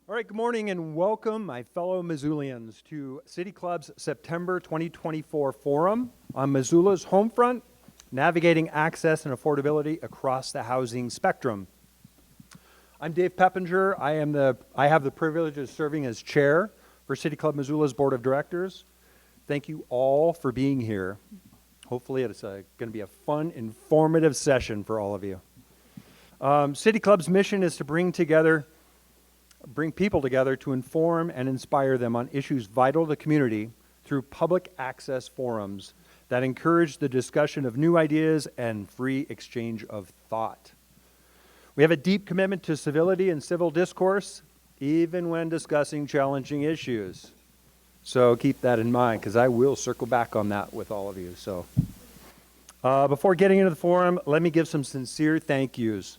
All right, good morning and welcome, my fellow Missoulians, to City Club's September 2024 Forum on Missoula's Homefront, Navigating Access and Affordability Across the Housing Spectrum. I'm Dave Peppinger. I have the privilege of serving as chair for City Club Missoula's Board of Directors. Thank you all for being here. Hopefully it's going to be a fun, informative session for all of you. City Club's mission is to bring people together to inform and inspire them on issues vital to the community through public access forums that encourage the discussion of new ideas and free exchange of thought. We have a deep commitment to civility and civil discourse, even when discussing challenging issues. So keep that in mind, because I will circle back on that with all of you. So before getting into the forum, let me give some sincere thank yous.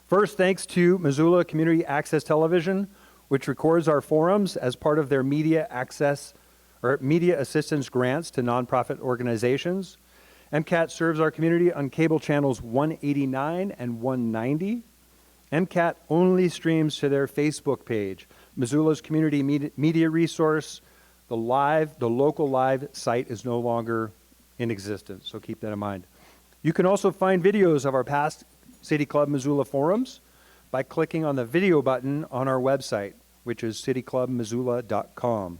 First, thanks to Missoula Community Access Television, which records our forums as part of their media assistance grants to nonprofit organizations. MCAT serves our community on cable channels 189 and 190. MCAT only streams to their Facebook page, Missoula's community media resource. The local live site is no longer in existence, so keep that in mind. You can also find videos of our past City Club Missoula forums by clicking on the video button on our website, which is cityclubmissoula.com.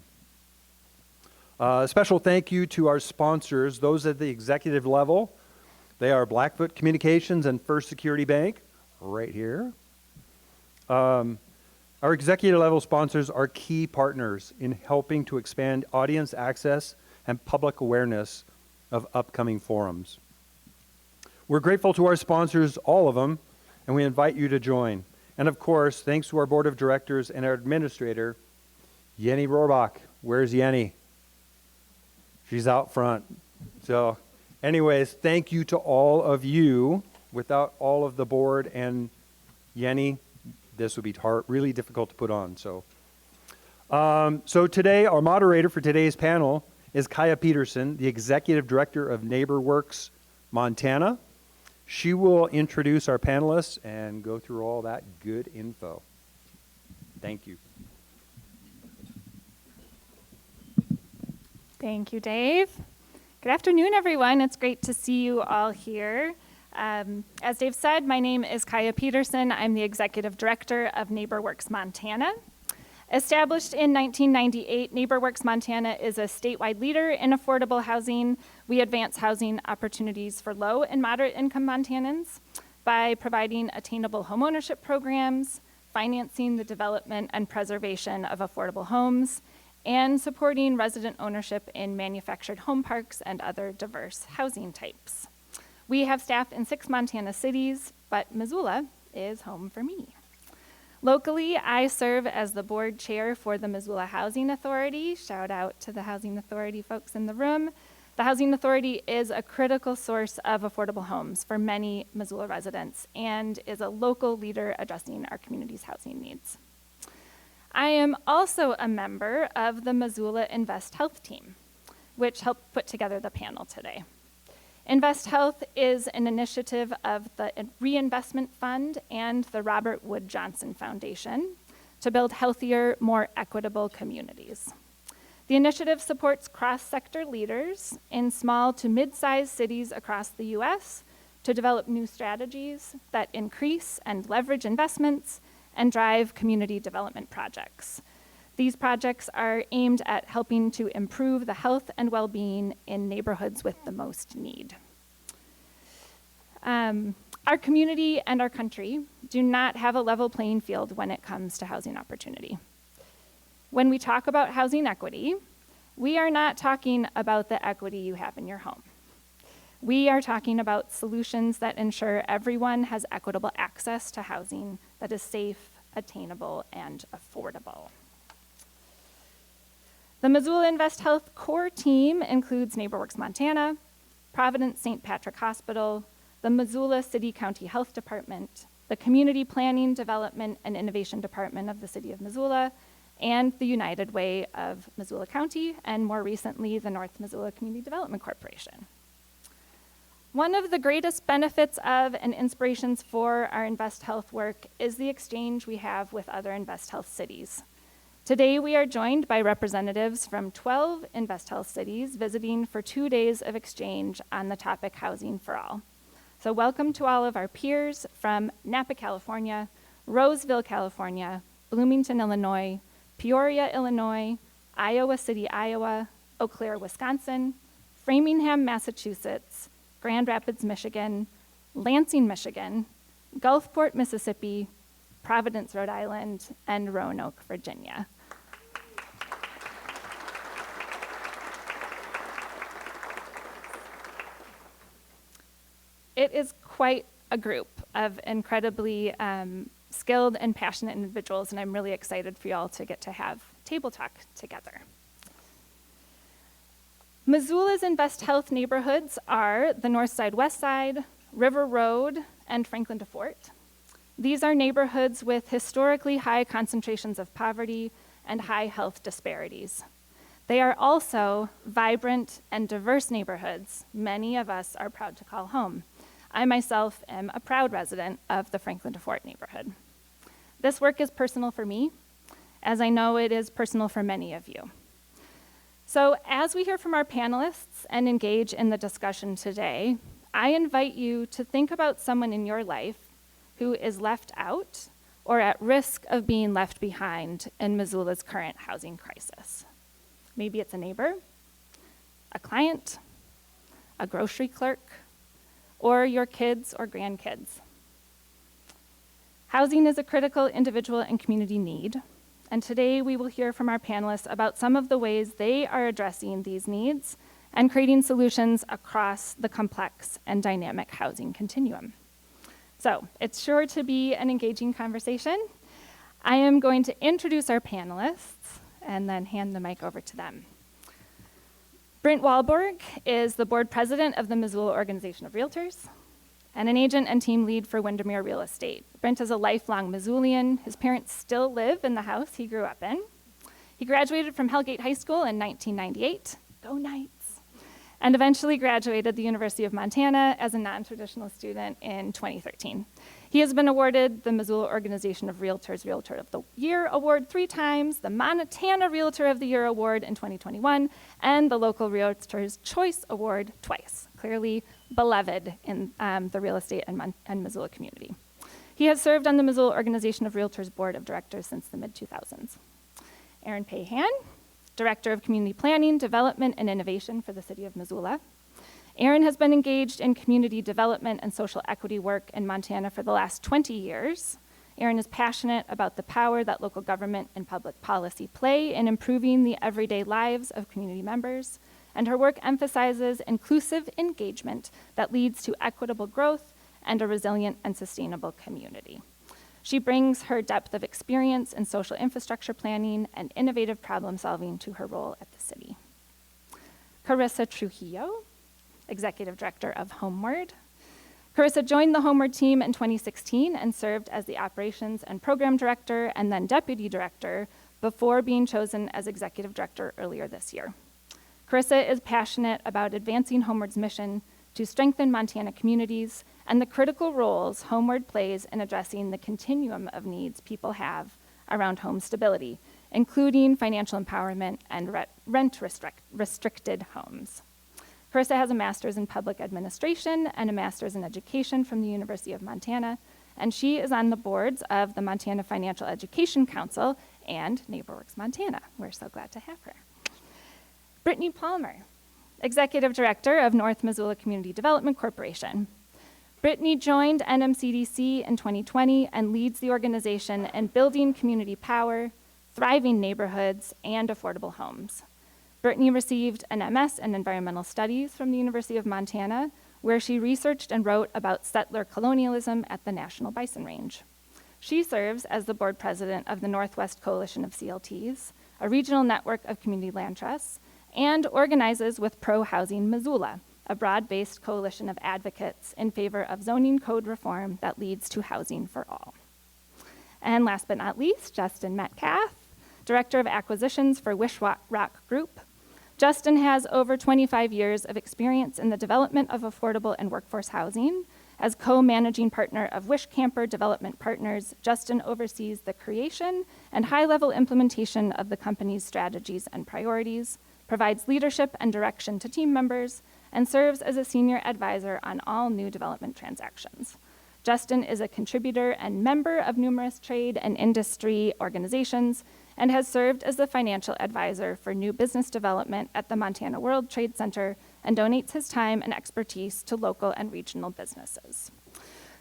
A special thank you to our sponsors, those at the executive level. They are Blackfoot Communications and First Security Bank, right here. Our executive level sponsors are key partners in helping to expand audience access and public awareness of upcoming forums. We're grateful to our sponsors, all of them, and we invite you to join. And of course, thanks to our board of directors and our administrator, Jenny Rohrbach. Where's Jenny? She's out front. So anyways, thank you to all of you. Without all of the board and Jenny, this would be really difficult to put on. So today, our moderator for today's panel is Kaya Peterson, the executive director of NeighborWorks Montana. She will introduce our panelists and go through all that good info. Thank you. Thank you, Dave. Good afternoon, everyone. It's great to see you all here. As Dave said, my name is Kaya Peterson. I'm the executive director of NeighborWorks Montana. Established in 1998, NeighborWorks Montana is a statewide leader in affordable housing. We advance housing opportunities for low and moderate income Montanans by providing attainable homeownership programs, financing the development and preservation of affordable homes, and supporting resident ownership in manufactured home parks and other diverse housing types. We have staff in 6 Montana cities, but Missoula is home for me. Locally, I serve as the board chair for the Missoula Housing Authority. Shout out to the Housing Authority folks in the room. The Housing Authority is a critical source of affordable homes for many Missoula residents and is a local leader addressing our community's housing needs. I am also a member of the Missoula Invest Health team, which helped put together the panel today. Invest Health is an initiative of the Reinvestment Fund and the Robert Wood Johnson Foundation to build healthier, more equitable communities. The initiative supports cross-sector leaders in small to mid-sized cities across the U.S. to develop new strategies that increase and leverage investments and drive community development projects. These projects are aimed at helping to improve the health and well-being in neighborhoods with the most need. Our community and our country do not have a level playing field when it comes to housing opportunity. When we talk about housing equity, we are not talking about the equity you have in your home. We are talking about solutions that ensure everyone has equitable access to housing that is safe, attainable, and affordable. The Missoula Invest Health core team includes NeighborWorks Montana, Providence St. Patrick Hospital, the Missoula City County Health Department, the Community Planning, Development, and Innovation Department of the City of Missoula, and the United Way of Missoula County, and more recently, the North Missoula Community Development Corporation. One of the greatest benefits of and inspirations for our Invest Health work is the exchange we have with other Invest Health cities. Today, we are joined by representatives from 12 Invest Health cities visiting for 2 days of exchange on the topic Housing for All. So welcome to all of our peers from Napa, California, Roseville, California, Bloomington, Illinois, Peoria, Illinois, Iowa City, Iowa, Eau Claire, Wisconsin, Framingham, Massachusetts, Grand Rapids, Michigan, Lansing, Michigan, Gulfport, Mississippi, Providence, Rhode Island, and Roanoke, Virginia. It is quite a group of incredibly skilled and passionate individuals, and I'm really excited for you all to get to have table talk together. Missoula's Invest Health neighborhoods are the North Side, West Side, River Road, and Franklin to Fort. These are neighborhoods with historically high concentrations of poverty and high health disparities. They are also vibrant and diverse neighborhoods many of us are proud to call home. I myself am a proud resident of the Franklin to Fort neighborhood. This work is personal for me, as I know it is personal for many of you. So as we hear from our panelists and engage in the discussion today, I invite you to think about someone in your life who is left out or at risk of being left behind in Missoula's current housing crisis. Maybe it's a neighbor, a client, a grocery clerk, or your kids or grandkids. Housing is a critical individual and community need, and today we will hear from our panelists about some of the ways they are addressing these needs and creating solutions across the complex and dynamic housing continuum. So it's sure to be an engaging conversation. I am going to introduce our panelists and then hand the mic over to them. Brent Walborg is the board president of the Missoula Organization of Realtors and an agent and team lead for Windermere Real Estate. Brent is a lifelong Missoulian. His parents still live in the house he grew up in. He graduated from Hellgate High School in 1998. Go Knights! And eventually graduated the University of Montana as a non-traditional student in 2013. He has been awarded the Missoula Organization of Realtors Realtor of the Year Award 3 times, the Montana Realtor of the Year Award in 2021, and the Local Realtors Choice Award twice. Clearly beloved in the real estate and Missoula community. He has served on the Missoula Organization of Realtors Board of Directors since the mid-2000s. Aaron Pahan, Director of Community Planning, Development, and Innovation for the City of Missoula. Aaron has been engaged in community development and social equity work in Montana for the last 20 years. Aaron is passionate about the power that local government and public policy play in improving the everyday lives of community members, and her work emphasizes inclusive engagement that leads to equitable growth and a resilient and sustainable community. She brings her depth of experience in social infrastructure planning and innovative problem solving to her role at the city. Carissa Trujillo, Executive Director of Homeward. Carissa joined the Homeward team in 2016 and served as the Operations and Program Director and then Deputy Director before being chosen as Executive Director earlier this year. Carissa is passionate about advancing Homeward's mission to strengthen Montana communities and the critical roles Homeward plays in addressing the continuum of needs people have around home stability, including financial empowerment and rent-restricted homes. Carissa has a master's in public administration and a master's in education from the University of Montana, and she is on the boards of the Montana Financial Education Council and NeighborWorks Montana. We're so glad to have her. Brittany Palmer, Executive Director of North Missoula Community Development Corporation. Brittany joined NMCDC in 2020 and leads the organization in building community power, thriving neighborhoods, and affordable homes. Brittany received an MS in Environmental Studies from the University of Montana, where she researched and wrote about settler colonialism at the National Bison Range. She serves as the board president of the Northwest Coalition of CLTs, a regional network of community land trusts, and organizes with Pro Housing Missoula, a broad-based coalition of advocates in favor of zoning code reform that leads to housing for all. And last but not least, Justin Metcalf, Director of Acquisitions for Rock Group. Justin has over 25 years of experience in the development of affordable and workforce housing. As co-managing partner of Wish Camper Development Partners, Justin oversees the creation and high-level implementation of the company's strategies and priorities, provides leadership and direction to team members, and serves as a senior advisor on all new development transactions. Justin is a contributor and member of numerous trade and industry organizations and has served as the financial advisor for new business development at the Montana World Trade Center and donates his time and expertise to local and regional businesses.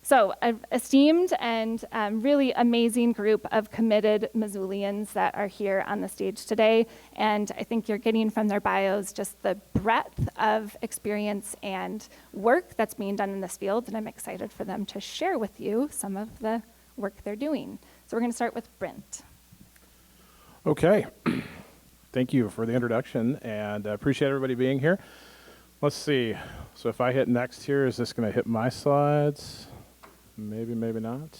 So, an esteemed and really amazing group of committed Missoulians that are here on the stage today, and I think you're getting from their bios just the breadth of experience and work that's being done in this field, and I'm excited for them to share with you some of the work they're doing. So we're going to start with Brent. Okay, thank you for the introduction, and I appreciate everybody being here. Let's see, so if I hit next here, is this going to hit my slides? Maybe, maybe not.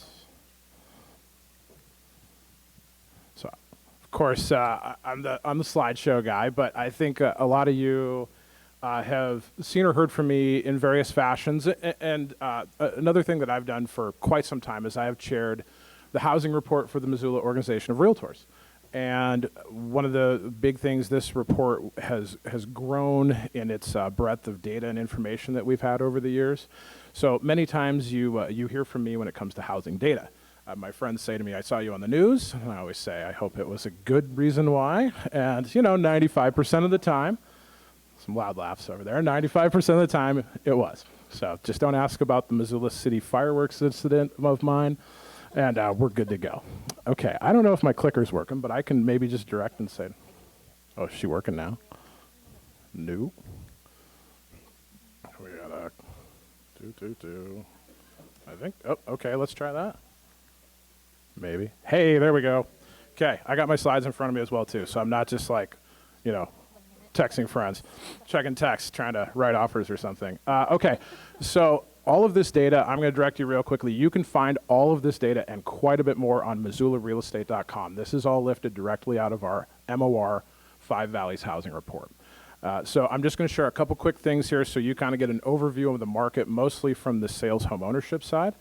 So, of course, I'm the slideshow guy, but I think a lot of you have seen or heard from me in various fashions, and another thing that I've done for quite some time is I have chaired the housing report for the Missoula Organization of Realtors. And one of the big things this report has grown in its breadth of data and information that we've had over the years. So many times you hear from me when it comes to housing data. My friends say to me, I saw you on the news, and I always say, I hope it was a good reason why. And 95% of the time, some loud laughs over there, 95% of the time it was. So just don't ask about the Missoula City fireworks incident of mine. And we're good to go. Okay, I don't know if my clicker's working, but I can maybe just direct and say, oh, is she working now? No. We gotta do. I think, oh, okay, let's try that. Maybe. Hey, there we go. Okay, I got my slides in front of me as well, too, so I'm not just like, texting friends, checking texts, trying to write offers or something. Okay, so all of this data, I'm going to direct you real quickly. You can find all of this data and quite a bit more on MissoulaRealEstate.com. This is all lifted directly out of our MOR Five Valleys Housing Report. So I'm just going to share a couple quick things here so you kind of get an overview of the market, mostly from the sales home ownership side.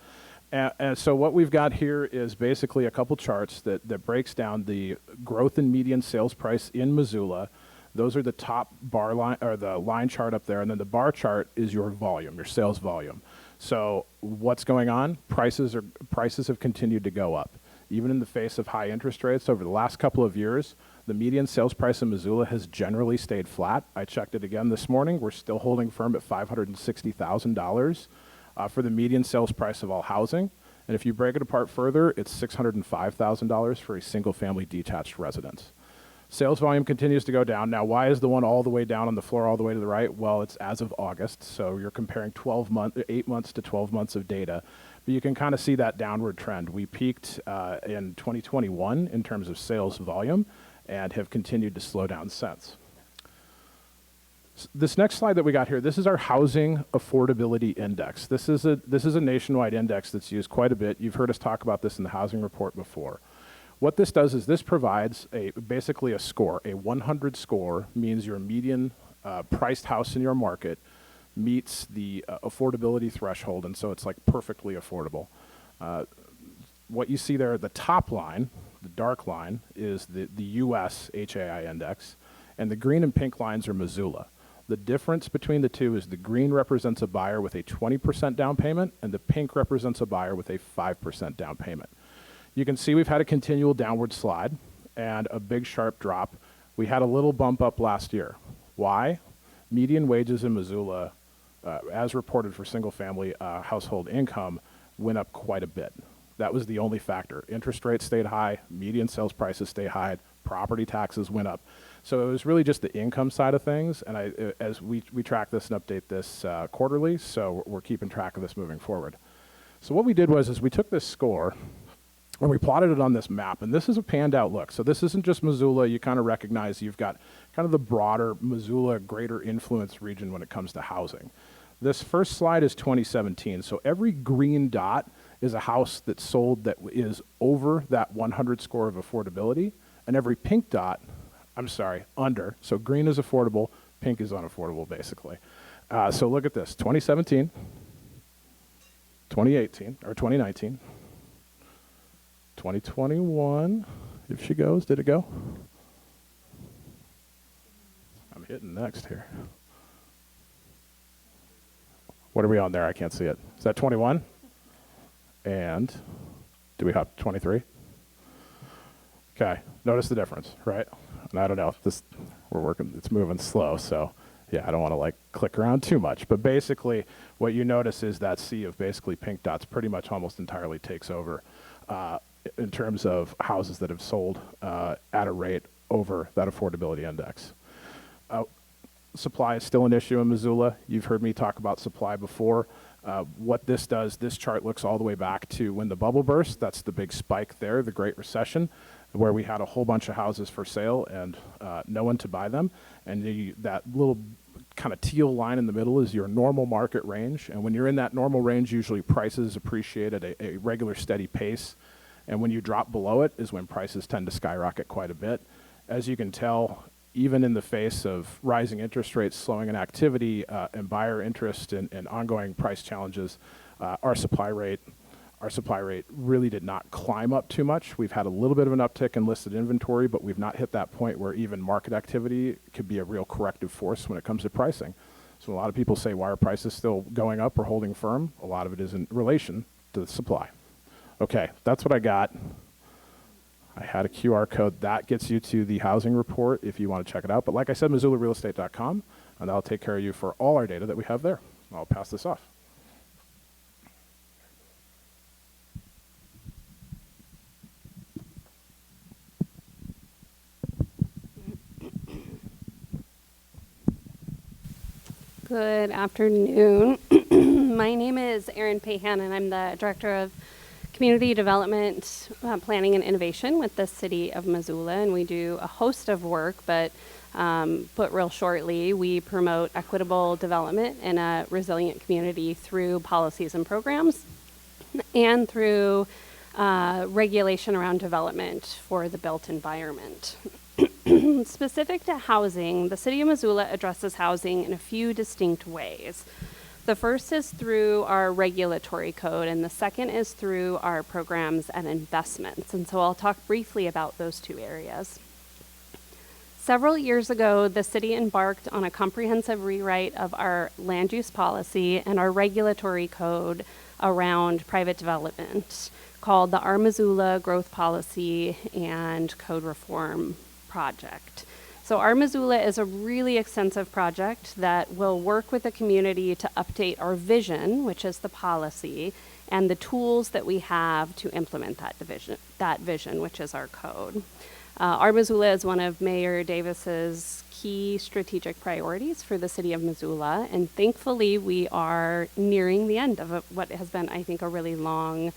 And so what we've got here is basically a couple charts that breaks down the growth in median sales price in Missoula. Those are the top bar line, or the line chart up there, and then the bar chart is your volume, your sales volume. So what's going on? Prices have continued to go up. Even in the face of high interest rates over the last couple of years, the median sales price in Missoula has generally stayed flat. I checked it again this morning. We're still holding firm at $560,000 for the median sales price of all housing. And if you break it apart further, it's $605,000 for a single-family detached residence. Sales volume continues to go down. Now, why is the one all the way down on the floor all the way to the right? Well, it's as of August, so you're comparing 8 months to 12 months of data. But you can kind of see that downward trend. We peaked in 2021 in terms of sales volume and have continued to slow down since. This next slide that we got here, this is our Housing Affordability Index. This is a nationwide index that's used quite a bit. You've heard us talk about this in the housing report before. What this does is this provides basically a score. A 100 score means your median priced house in your market meets the affordability threshold, and so it's like perfectly affordable. What you see there, the top line, the dark line, is the U.S. HAI index, and the green and pink lines are Missoula. The difference between the two is the green represents a buyer with a 20% down payment, and the pink represents a buyer with a 5% down payment. You can see we've had a continual downward slide and a big sharp drop. We had a little bump up last year. Why? Median wages in Missoula, as reported for single-family household income, went up quite a bit. That was the only factor. Interest rates stayed high, median sales prices stayed high, property taxes went up. So it was really just the income side of things, and as we track this and update this quarterly, so we're keeping track of this moving forward. So what we did was we took this score, And we plotted it on this map, and this is a panned out look. So this isn't just Missoula. You kind of recognize you've got kind of the broader Missoula greater influence region when it comes to housing. This first slide is 2017. So every green dot is a house that's sold that is over that 100 score of affordability, and every pink dot, under. So green is affordable, pink is unaffordable, basically. So look at this, 2017, 2018, or 2019, 2021, if she goes, did it go? I'm hitting next here. What are we on there? I can't see it. Is that 21? And do we have 23? Okay, notice the difference, right? And I don't know, we're working, it's moving slow, so yeah, I don't want to like click around too much. But basically, what you notice is that sea of basically pink dots pretty much almost entirely takes over in terms of houses that have sold at a rate over that affordability index. Supply is still an issue in Missoula. You've heard me talk about supply before. What this does, this chart looks all the way back to when the bubble burst. That's the big spike there, the Great Recession, where we had a whole bunch of houses for sale and no one to buy them. And that little kind of teal line in the middle is your normal market range. And when you're in that normal range, usually prices appreciate at a regular steady pace. And when you drop below it is when prices tend to skyrocket quite a bit. As you can tell, even in the face of rising interest rates, slowing in activity, and buyer interest and ongoing price challenges, our supply rate really did not climb up too much. We've had a little bit of an uptick in listed inventory, but we've not hit that point where even market activity could be a real corrective force when it comes to pricing. So a lot of people say, why are prices still going up or holding firm? A lot of it is in relation to the supply. Okay, that's what I got. I had a QR code. That gets you to the housing report if you want to check it out. But like I said, MissoulaRealEstate.com, and that'll take care of you for all our data that we have there. I'll pass this off. Good afternoon. My name is Erin Pahan, and I'm the Director of Community Development, Planning and Innovation with the City of Missoula, and we do a host of work, but put real shortly, we promote equitable development in a resilient community through policies and programs and through regulation around development for the built environment. Specific to housing, the City of Missoula addresses housing in a few distinct ways. The first is through our regulatory code, and the second is through our programs and investments. And so I'll talk briefly about those two areas. Several years ago, the city embarked on a comprehensive rewrite of our land use policy and our regulatory code around private development called the Our Missoula Growth Policy and Code Reform Project. So Our Missoula is a really extensive project that will work with the community to update our vision, which is the policy, and the tools that we have to implement that vision, which is our code. Our Missoula is one of Mayor Davis's key strategic priorities for the city of Missoula, and thankfully we are nearing the end of what has been, I think, a really long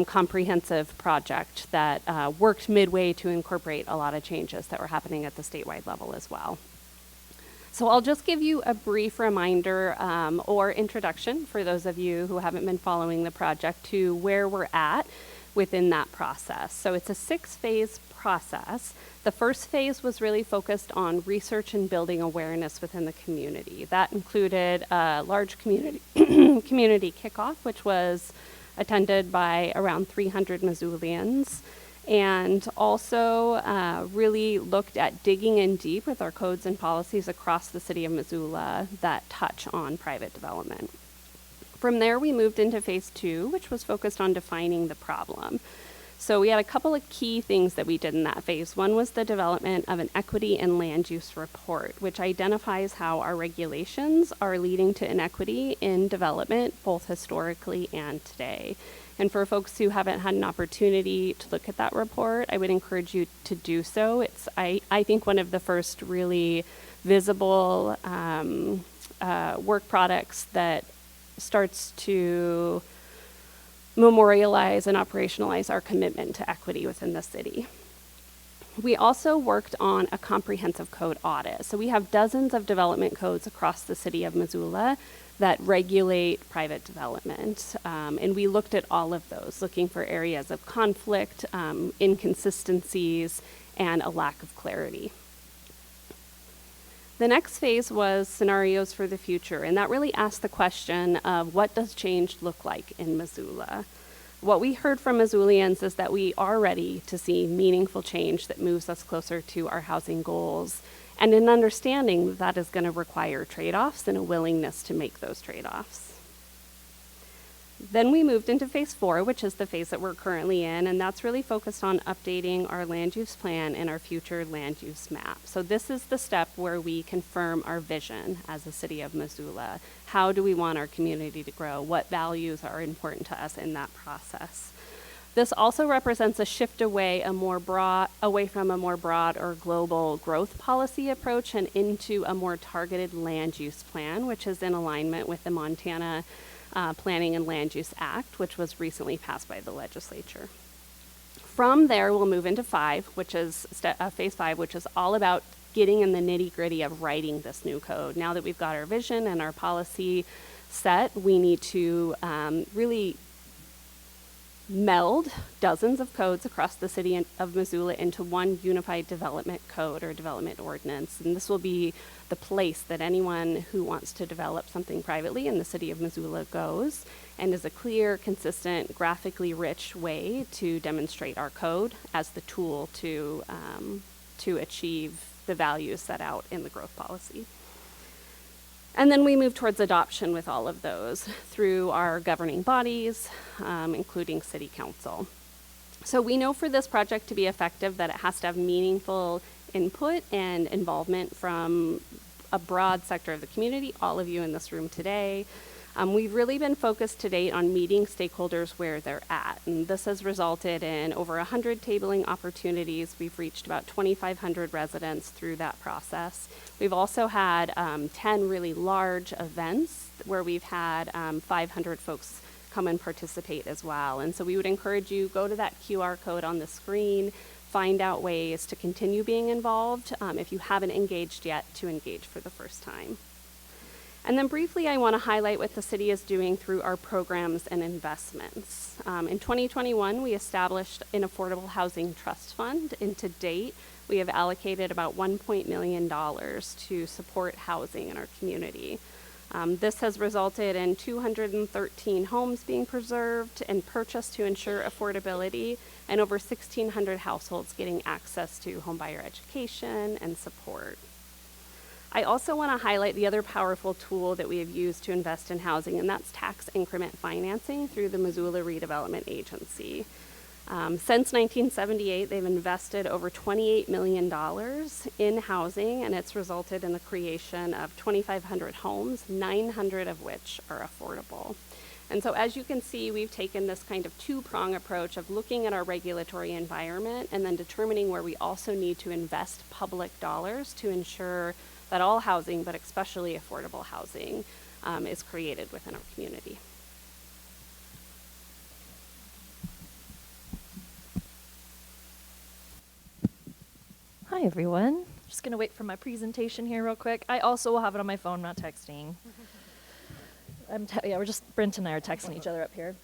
comprehensive project that worked midway to incorporate a lot of changes that were happening at the statewide level as well. So I'll just give you a brief reminder or introduction for those of you who haven't been following the project to where we're at within that process. So it's a 6-phase process. The first phase was really focused on research and building awareness within the community. That included a large community kickoff, which was attended by around 300 Missoulians, and also really looked at digging in deep with our codes and policies across the city of Missoula that touch on private development. From there, we moved into phase 2, which was focused on defining the problem. So we had a couple of key things that we did in that phase. One was the development of an equity and land use report, which identifies how our regulations are leading to inequity in development, both historically and today. And for folks who haven't had an opportunity to look at that report, I would encourage you to do so. It's, I think, one of the first really visible work products that starts to memorialize and operationalize our commitment to equity within the city. We also worked on a comprehensive code audit. So we have dozens of development codes across the city of Missoula that regulate private development. And we looked at all of those, looking for areas of conflict, inconsistencies, and a lack of clarity. The next phase was scenarios for the future, and that really asked the question of what does change look like in Missoula? What we heard from Missoulians is that we are ready to see meaningful change that moves us closer to our housing goals, and an understanding that is going to require trade-offs and a willingness to make those trade-offs. Then we moved into phase 4, which is the phase that we're currently in, and that's really focused on updating our land use plan and our future land use map. So this is the step where we confirm our vision as a city of Missoula. How do we want our community to grow? What values are important to us in that process? This also represents a shift away from a more broad or global growth policy approach and into a more targeted land use plan, which is in alignment with the Montana Planning and Land Use Act, which was recently passed by the legislature. From there, we'll move into phase 5, which is all about getting in the nitty-gritty of writing this new code. Now that we've got our vision and our policy set, we need to really meld dozens of codes across the city of Missoula into one unified development code or development ordinance. And this will be the place that anyone who wants to develop something privately in the city of Missoula goes, and is a clear, consistent, graphically rich way to demonstrate our code as the tool to achieve the values set out in the growth policy. And then we move towards adoption with all of those through our governing bodies, including City Council. So we know for this project to be effective that it has to have meaningful input and involvement from a broad sector of the community, all of you in this room today. We've really been focused to date on meeting stakeholders where they're at, and this has resulted in over 100 tabling opportunities. We've reached about 2,500 residents through that process. We've also had 10 really large events where we've had 500 folks come and participate as well. And so we would encourage you, go to that QR code on the screen, find out ways to continue being involved, if you haven't engaged yet, to engage for the first time. And then briefly, I want to highlight what the city is doing through our programs and investments. In 2021, we established an affordable housing trust fund, and to date, we have allocated about $1 million to support housing in our community. This has resulted in 213 homes being preserved and purchased to ensure affordability, and over 1,600 households getting access to homebuyer education and support. I also want to highlight the other powerful tool that we have used to invest in housing, and that's tax increment financing through the Missoula Redevelopment Agency. Since 1978, they've invested over $28 million in housing, and it's resulted in the creation of 2,500 homes, 900 of which are affordable. And so as you can see, we've taken this kind of two-prong approach of looking at our regulatory environment and then determining where we also need to invest public dollars to ensure that all housing, but especially affordable housing, is created within our community. Hi, everyone. Just going to wait for my presentation here real quick. I also will have it on my phone, I'm not texting. Brent and I are texting each other up here.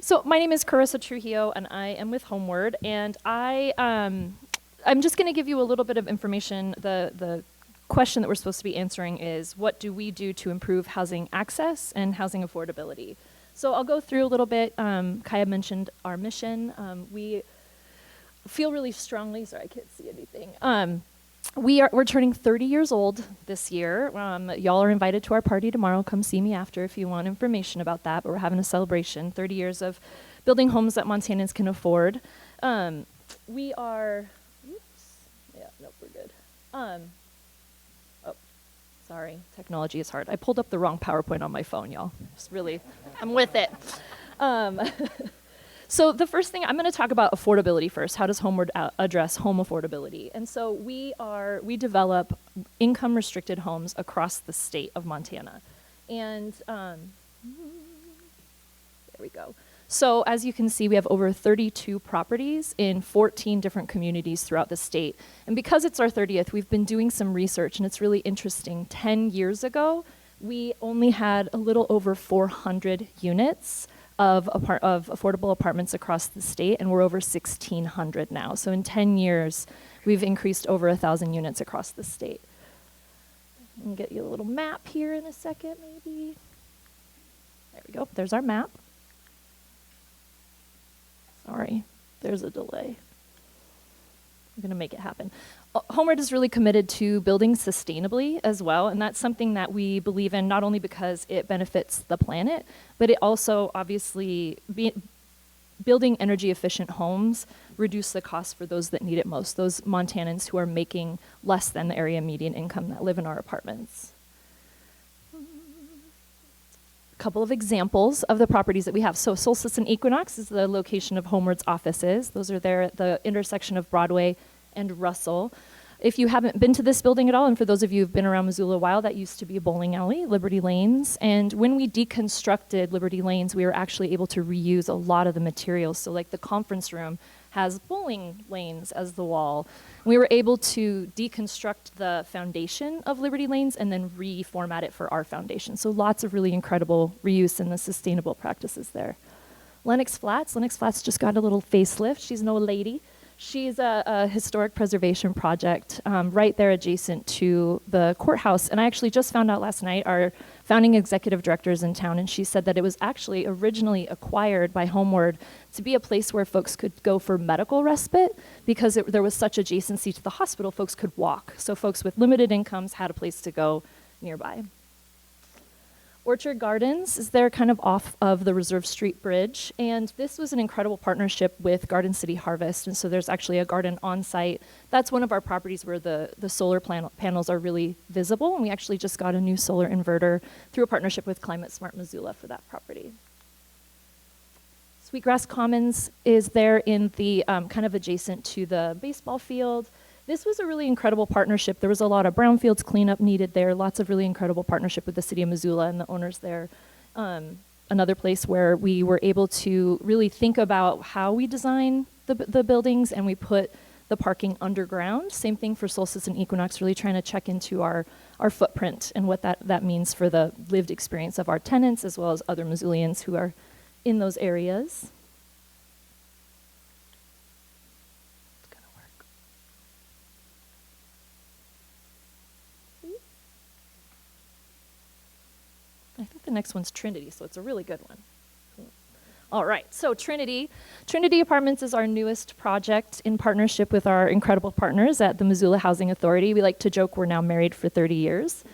So my name is Carissa Trujillo, and I am with Homeward, and I'm just going to give you a little bit of information. The question that we're supposed to be answering is, what do we do to improve housing access and housing affordability? So I'll go through a little bit. Kaya mentioned our mission. We feel really strongly, sorry, I can't see anything. We're turning 30 years old this year. Y'all are invited to our party tomorrow. Come see me after if you want information about that, but we're having a celebration, 30 years of building homes that Montanans can afford. We are, we're good. Sorry, technology is hard. I pulled up the wrong PowerPoint on my phone, y'all. I'm with it. So the first thing, I'm going to talk about affordability first. How does Homeward address home affordability? And so we develop income-restricted homes across the state of Montana. And There we go. So as you can see, we have over 32 properties in 14 different communities throughout the state. And because it's our 30th, we've been doing some research, and it's really interesting. 10 years ago, we only had a little over 400 units of affordable apartments across the state, and we're over 1,600 now. So in 10 years, we've increased over 1,000 units across the state. I'll get you a little map here in a second, maybe. There we go. There's our map. Sorry, there's a delay. I'm going to make it happen. Homeward is really committed to building sustainably as well, and that's something that we believe in not only because it benefits the planet, but it also obviously building energy efficient homes reduce the cost for those that need it most, those Montanans who are making less than the area median income that live in our apartments. Couple of examples of the properties that we have. So Solstice and Equinox is the location of Homeward's offices. Those are there at the intersection of Broadway and Russell. If you haven't been to this building at all, and for those of you who've been around Missoula a while, that used to be a bowling alley, Liberty Lanes. And when we deconstructed Liberty Lanes, we were actually able to reuse a lot of the materials. So like the conference room has bowling lanes as the wall. We were able to deconstruct the foundation of Liberty Lanes and then reformat it for our foundation. So lots of really incredible reuse and the sustainable practices there. Lenox Flats just got a little facelift. She's an old lady. She's a historic preservation project right there adjacent to the courthouse. And I actually just found out last night, our founding executive director is in town, and she said that it was actually originally acquired by Homeward to be a place where folks could go for medical respite because there was such adjacency to the hospital, folks could walk. So folks with limited incomes had a place to go nearby. Orchard Gardens is there kind of off of the Reserve Street Bridge, and this was an incredible partnership with Garden City Harvest, and so there's actually a garden on site. That's one of our properties where the solar panels are really visible, and we actually just got a new solar inverter through a partnership with Climate Smart Missoula for that property. Sweetgrass Commons is there in the kind of adjacent to the baseball field. This was a really incredible partnership. There was a lot of brownfields cleanup needed there, lots of really incredible partnership with the city of Missoula and the owners there. Another place where we were able to really think about how we design the buildings, and we put the parking underground. Same thing for Solstice and Equinox, really trying to check into our footprint and what that means for the lived experience of our tenants as well as other Missoulians who are in those areas. I think the next one's Trinity, so it's a really good one. All right, so Trinity Apartments is our newest project in partnership with our incredible partners at the Missoula Housing Authority. We like to joke we're now married for 30 years.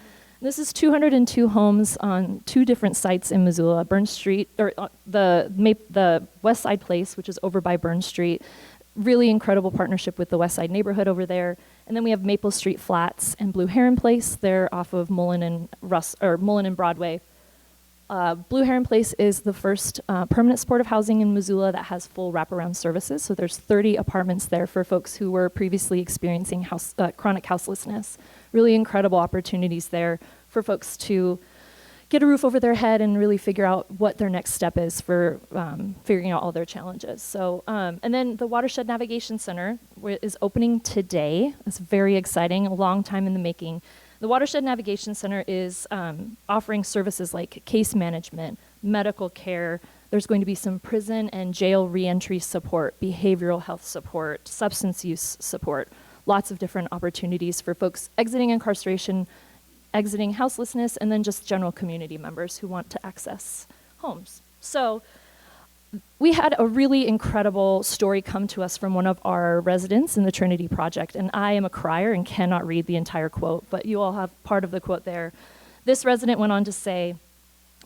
This is 202 homes on 2 different sites in Missoula, Burn Street, or the West Side Place, which is over by Burn Street. Really incredible partnership with the West Side neighborhood over there. And then we have Maple Street Flats and Blue Heron Place. They're off of Mullen and Broadway. Blue Heron Place is the first permanent supportive housing in Missoula that has full wraparound services. So there's 30 apartments there for folks who were previously experiencing chronic houselessness. Really incredible opportunities there for folks to get a roof over their head and really figure out what their next step is for figuring out all their challenges. So, and then the Watershed Navigation Center is opening today. It's very exciting, a long time in the making. The Watershed Navigation Center is offering services like case management, medical care. There's going to be some prison and jail reentry support, behavioral health support, substance use support, lots of different opportunities for folks exiting incarceration, exiting houselessness, and then just general community members who want to access homes. So we had a really incredible story come to us from one of our residents in the Trinity Project, and I am a crier and cannot read the entire quote, but you all have part of the quote there. This resident went on to say,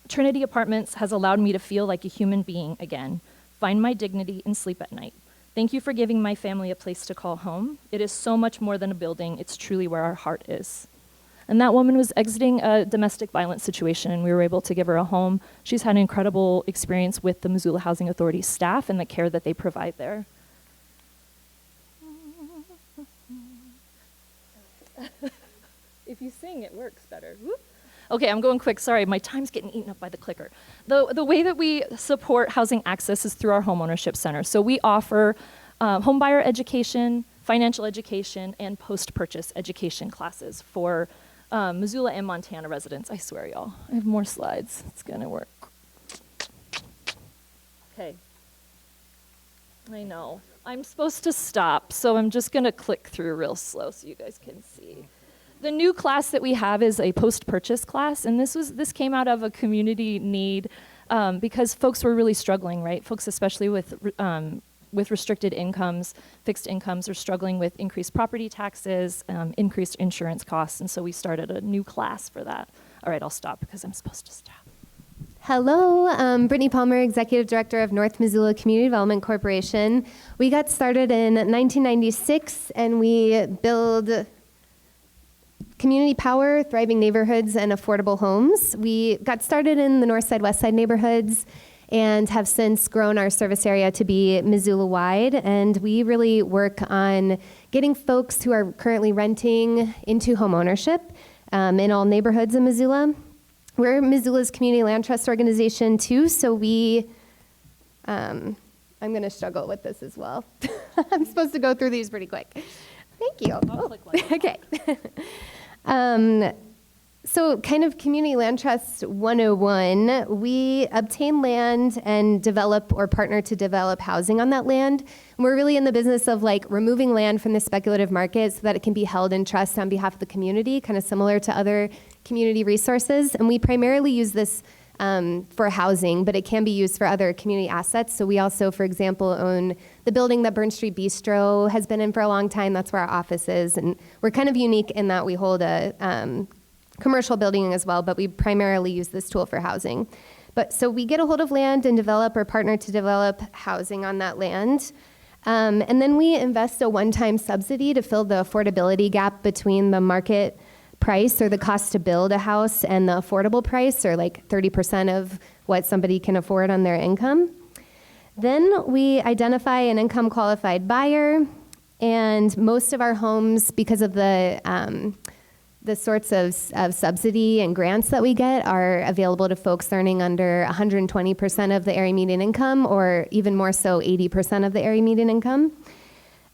"Trinity Apartments has allowed me to feel like a human being again, find my dignity and sleep at night. Thank you for giving my family a place to call home. It is so much more than a building, it's truly where our heart is." And that woman was exiting a domestic violence situation, and we were able to give her a home. She's had an incredible experience with the Missoula Housing Authority staff and the care that they provide there. If you sing, it works better. Okay, I'm going quick. Sorry, my time's getting eaten up by the clicker. The way that we support housing access is through our homeownership center. So we offer home buyer education, financial education, and post-purchase education classes for Missoula and Montana residents. I swear, y'all. I have more slides. It's going to work. Okay. I know. I'm supposed to stop, so I'm just going to click through real slow so you guys can see. The new class that we have is a post-purchase class, and this came out of a community need because folks were really struggling, right? Folks, especially with restricted incomes, fixed incomes, are struggling with increased property taxes, increased insurance costs, and so we started a new class for that. All right, I'll stop because I'm supposed to stop. Hello, Brittany Palmer, Executive Director of North Missoula Community Development Corporation. We got started in 1996, and we build community power, thriving neighborhoods, and affordable homes. We got started in the North Side, West Side neighborhoods and have since grown our service area to be Missoula-wide. And we really work on getting folks who are currently renting into homeownership in all neighborhoods in Missoula. We're Missoula's community land trust organization too, so I'm going to struggle with this as well. I'm supposed to go through these pretty quick. Thank you. Okay. So kind of community land trust 101, we obtain land and develop or partner to develop housing on that land. And we're really in the business of like removing land from the speculative market so that it can be held in trust on behalf of the community, kind of similar to other community resources. And we primarily use this for housing, but it can be used for other community assets. So we also, for example, own the building that Burn Street Bistro has been in for a long time. That's where our office is. And we're kind of unique in that we hold a commercial building as well, but we primarily use this tool for housing. But so we get a hold of land and develop or partner to develop housing on that land. And then we invest a one-time subsidy to fill the affordability gap between the market price or the cost to build a house and the affordable price, or like 30% of what somebody can afford on their income. Then we identify an income qualified buyer, and most of our homes, because of the sorts of subsidy and grants that we get, are available to folks earning under 120% of the area median income, or even more so 80% of the area median income.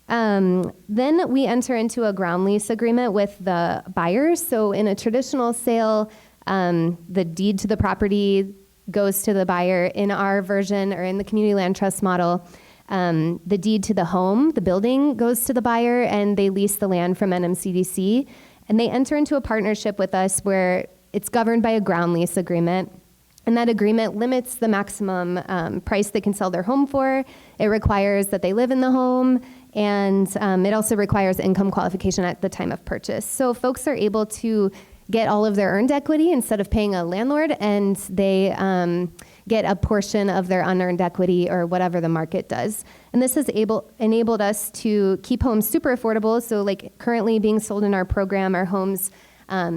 Then we enter into a ground lease agreement with the buyers. So in a traditional sale, the deed to the property goes to the buyer. In our version, or in the community land trust model, the deed to the home, the building, goes to the buyer, and they lease the land from NMCDC. And they enter into a partnership with us where it's governed by a ground lease agreement. And that agreement limits the maximum price they can sell their home for. It requires that they live in the home, and it also requires income qualification at the time of purchase. So folks are able to get all of their earned equity instead of paying a landlord, and they get a portion of their unearned equity or whatever the market does. And this has enabled us to keep homes super affordable. So like currently being sold in our program are homes,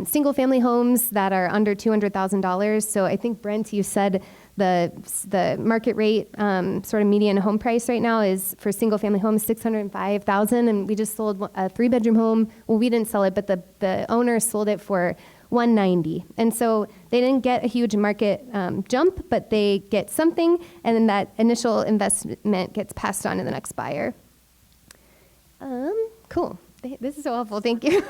single family homes that are under $200,000. So I think, Brent, you said the market rate sort of median home price right now is for single family homes $605,000, and we just sold a 3-bedroom home. Well, we didn't sell it, but the owner sold it for $190,000. And so they didn't get a huge market jump, but they get something, and then that initial investment gets passed on to the next buyer. Cool. This is so helpful. Thank you.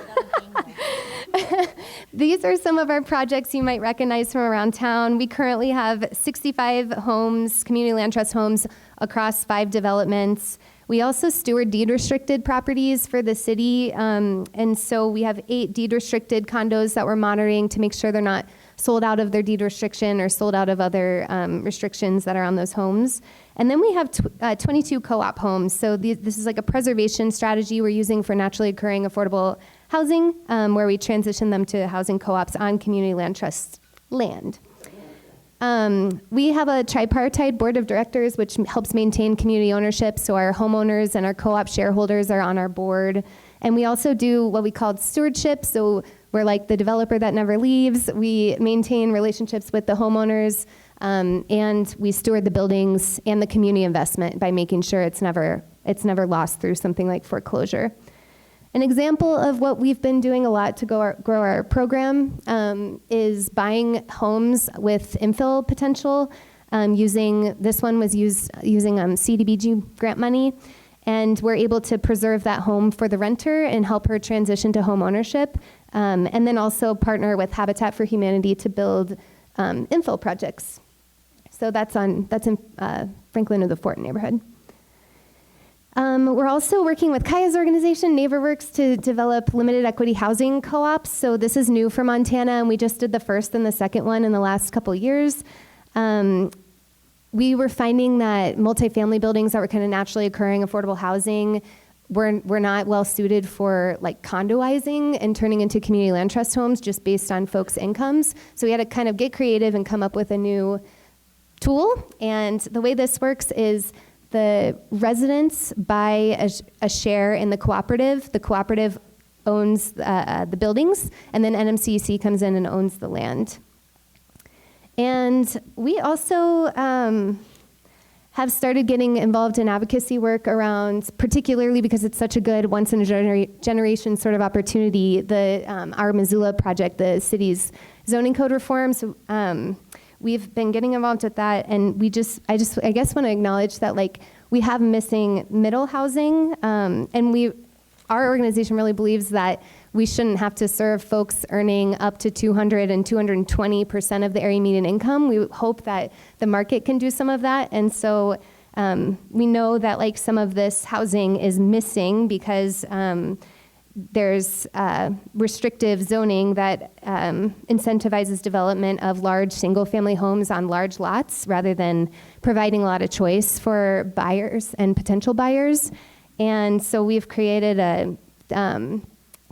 These are some of our projects you might recognize from around town. We currently have 65 homes, community land trust homes, across 5 developments. We also steward deed-restricted properties for the city, and so we have 8 deed-restricted condos that we're monitoring to make sure they're not sold out of their deed restriction or sold out of other restrictions that are on those homes. And then we have 22 co-op homes. So this is like a preservation strategy we're using for naturally occurring affordable housing, where we transition them to housing co-ops on community land trust land. We have a tripartite board of directors, which helps maintain community ownership. So our homeowners and our co-op shareholders are on our board. And we also do what we call stewardship. So we're like the developer that never leaves. We maintain relationships with the homeowners, and we steward the buildings and the community investment by making sure it's never lost through something like foreclosure. An example of what we've been doing a lot to grow our program is buying homes with infill potential. This one was using CDBG grant money, and we're able to preserve that home for the renter and help her transition to home ownership, and then also partner with Habitat for Humanity to build infill projects. So that's in Franklin of the Fort neighborhood. We're also working with Kaya's organization, NeighborWorks, to develop limited equity housing co-ops. So this is new for Montana, and we just did the first and the second one in the last couple years. We were finding that multifamily buildings that were kind of naturally occurring affordable housing were not well suited for like condoizing and turning into community land trust homes just based on folks' incomes. So we had to kind of get creative and come up with a new tool. And the way this works is the residents buy a share in the cooperative. The cooperative owns the buildings, and then NMCC comes in and owns the land. And we also have started getting involved in advocacy work around, particularly because it's such a good once-in-a-generation sort of opportunity, our Missoula project, the city's zoning code reforms. We've been getting involved with that, and I guess want to acknowledge that like we have missing middle housing, and our organization really believes that we shouldn't have to serve folks earning up to 200 and 220% of the area median income. We hope that the market can do some of that, and so we know that like some of this housing is missing because there's restrictive zoning that incentivizes development of large single-family homes on large lots rather than providing a lot of choice for buyers and potential buyers. And so we've created a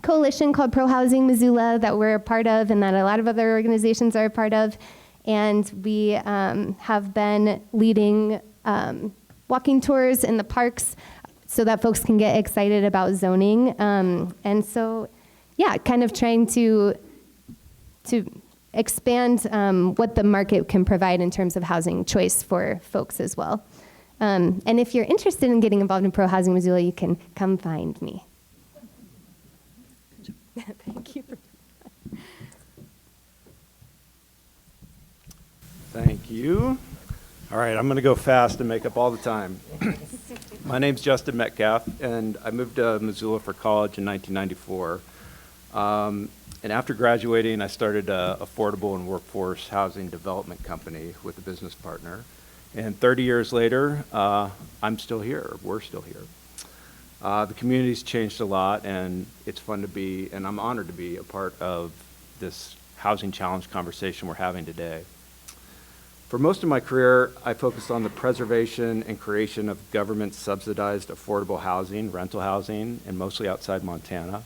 coalition called Pro Housing Missoula that we're a part of and that a lot of other organizations are a part of. And we have been leading walking tours in the parks so that folks can get excited about zoning. And so, yeah, kind of trying to expand what the market can provide in terms of housing choice for folks as well. And if you're interested in getting involved in Pro Housing Missoula, you can come find me. Thank you. Thank you. All right, I'm going to go fast and make up all the time. My name's Justin Metcalf, and I moved to Missoula for college in 1994. And after graduating, I started an affordable and workforce housing development company with a business partner. And 30 years later, I'm still here. We're still here. The community's changed a lot, and it's fun to be, and I'm honored to be a part of this housing challenge conversation we're having today. For most of my career, I focused on the preservation and creation of government-subsidized affordable housing, rental housing, and mostly outside Montana.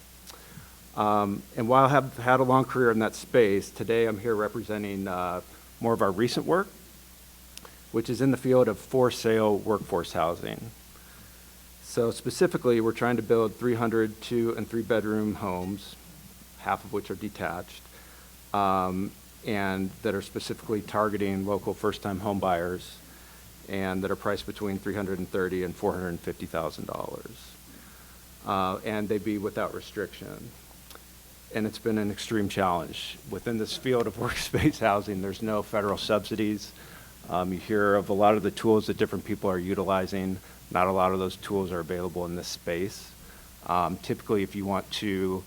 And while I have had a long career in that space, today I'm here representing more of our recent work, which is in the field of for-sale workforce housing. So specifically, we're trying to build 300 2- and 3-bedroom homes, half of which are detached, and that are specifically targeting local first-time home buyers, and that are priced between $330,000 and $450,000. And they be without restriction. And it's been an extreme challenge. Within this field of workspace housing, there's no federal subsidies. You hear of a lot of the tools that different people are utilizing. Not a lot of those tools are available in this space. Typically, if you want to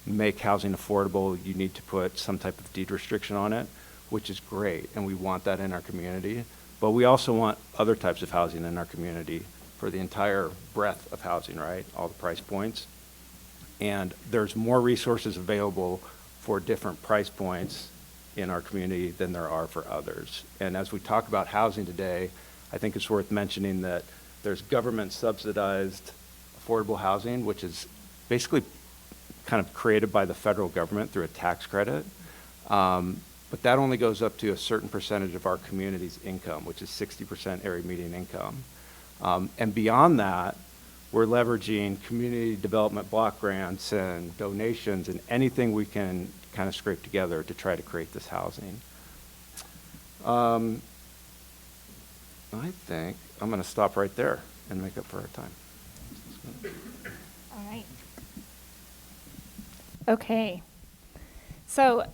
make housing affordable, you need to put some type of deed restriction on it, which is great, and we want that in our community. But we also want other types of housing in our community for the entire breadth of housing, right? All the price points. And there's more resources available for different price points in our community than there are for others. And as we talk about housing today, I think it's worth mentioning that there's government subsidized affordable housing, which is basically kind of created by the federal government through a tax credit. But that only goes up to a certain percentage of our community's income, which is 60% area median income. And beyond that, we're leveraging community development block grants and donations and anything we can kind of scrape together to try to create this housing. I think I'm going to stop right there and make up for our time. All right. Okay. So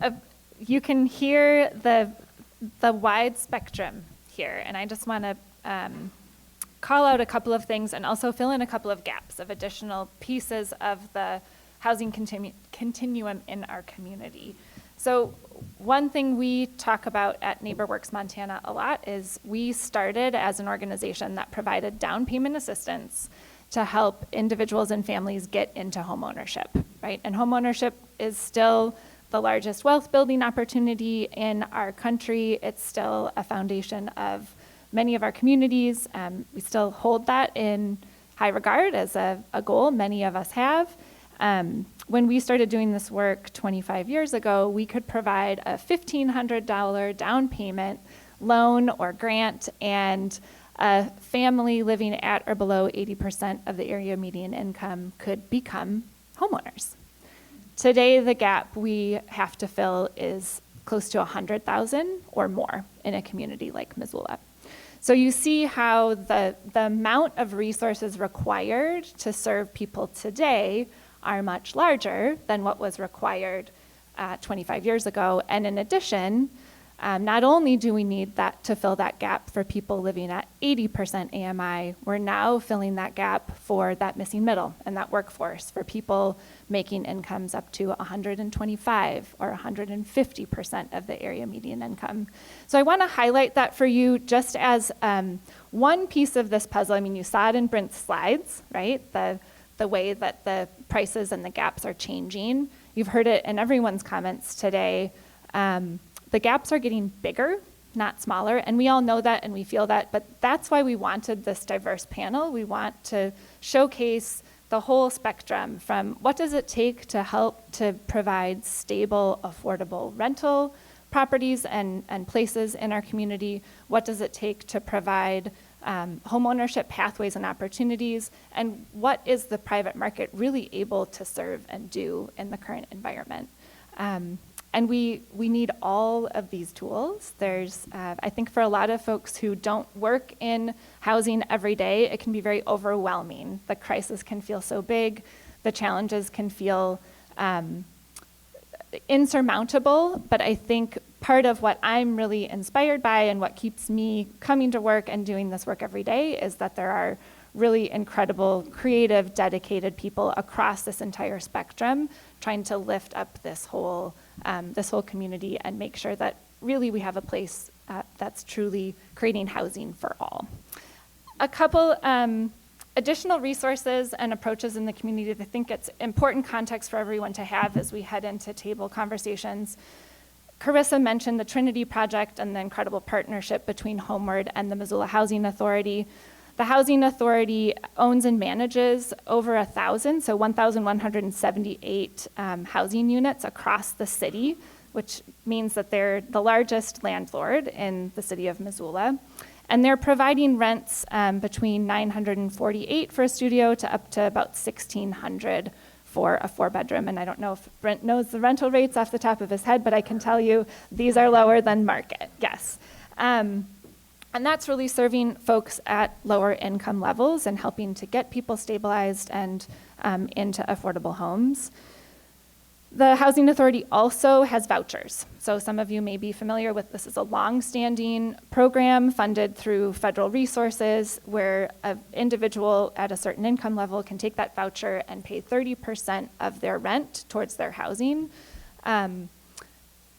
you can hear the wide spectrum here, and I just want to call out a couple of things and also fill in a couple of gaps of additional pieces of the housing continuum in our community. So one thing we talk about at NeighborWorks Montana a lot is we started as an organization that provided down payment assistance to help individuals and families get into homeownership, right? And homeownership is still the largest wealth building opportunity in our country. It's still a foundation of many of our communities. We still hold that in high regard as a goal many of us have. When we started doing this work 25 years ago, we could provide a $1,500 down payment loan or grant, and a family living at or below 80% of the area median income could become homeowners. Today, the gap we have to fill is close to 100,000 or more in a community like Missoula. So you see how the amount of resources required to serve people today are much larger than what was required 25 years ago. And in addition, not only do we need that to fill that gap for people living at 80% AMI, we're now filling that gap for that missing middle and that workforce for people making incomes up to 125 or 150% of the area median income. So I want to highlight that for you just as one piece of this puzzle. I mean, you saw it in Brent's slides, right? The way that the prices and the gaps are changing. You've heard it in everyone's comments today. The gaps are getting bigger, not smaller, and we all know that and we feel that, but that's why we wanted this diverse panel. We want to showcase the whole spectrum from what does it take to help to provide stable, affordable rental properties and places in our community, what does it take to provide homeownership pathways and opportunities, and what is the private market really able to serve and do in the current environment. And we need all of these tools. There's, I think for a lot of folks who don't work in housing every day, it can be very overwhelming. The crisis can feel so big. The challenges can feel insurmountable, but I think part of what I'm really inspired by and what keeps me coming to work and doing this work every day is that there are really incredible, creative, dedicated people across this entire spectrum trying to lift up this whole community and make sure that really we have a place that's truly creating housing for all. A couple additional resources and approaches in the community that I think it's important context for everyone to have as we head into table conversations. Carissa mentioned the Trinity Project and the incredible partnership between Homeward and the Missoula Housing Authority. The Housing Authority owns and manages over 1,178 housing units across the city, which means that they're the largest landlord in the city of Missoula. And they're providing rents between $948 for a studio to up to about $1,600 for a 4-bedroom. And I don't know if Brent knows the rental rates off the top of his head, but I can tell you these are lower than market, yes. And that's really serving folks at lower income levels and helping to get people stabilized and into affordable homes. The Housing Authority also has vouchers. So some of you may be familiar with this is a long-standing program funded through federal resources where an individual at a certain income level can take that voucher and pay 30% of their rent towards their housing.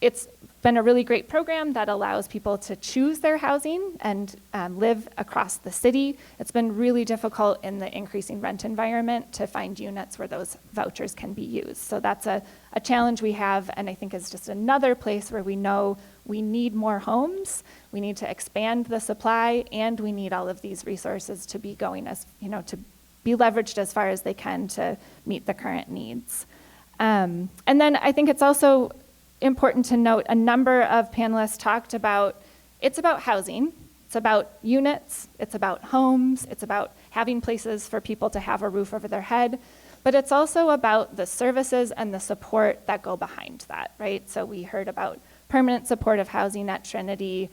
It's been a really great program that allows people to choose their housing and live across the city. It's been really difficult in the increasing rent environment to find units where those vouchers can be used. So that's a challenge we have, and I think is just another place where we know we need more homes, we need to expand the supply, and we need all of these resources to be going as, to be leveraged as far as they can to meet the current needs. And then I think it's also important to note a number of panelists talked about, it's about housing, it's about units, it's about homes, it's about having places for people to have a roof over their head, but it's also about the services and the support that go behind that, right? So we heard about permanent supportive housing at Trinity,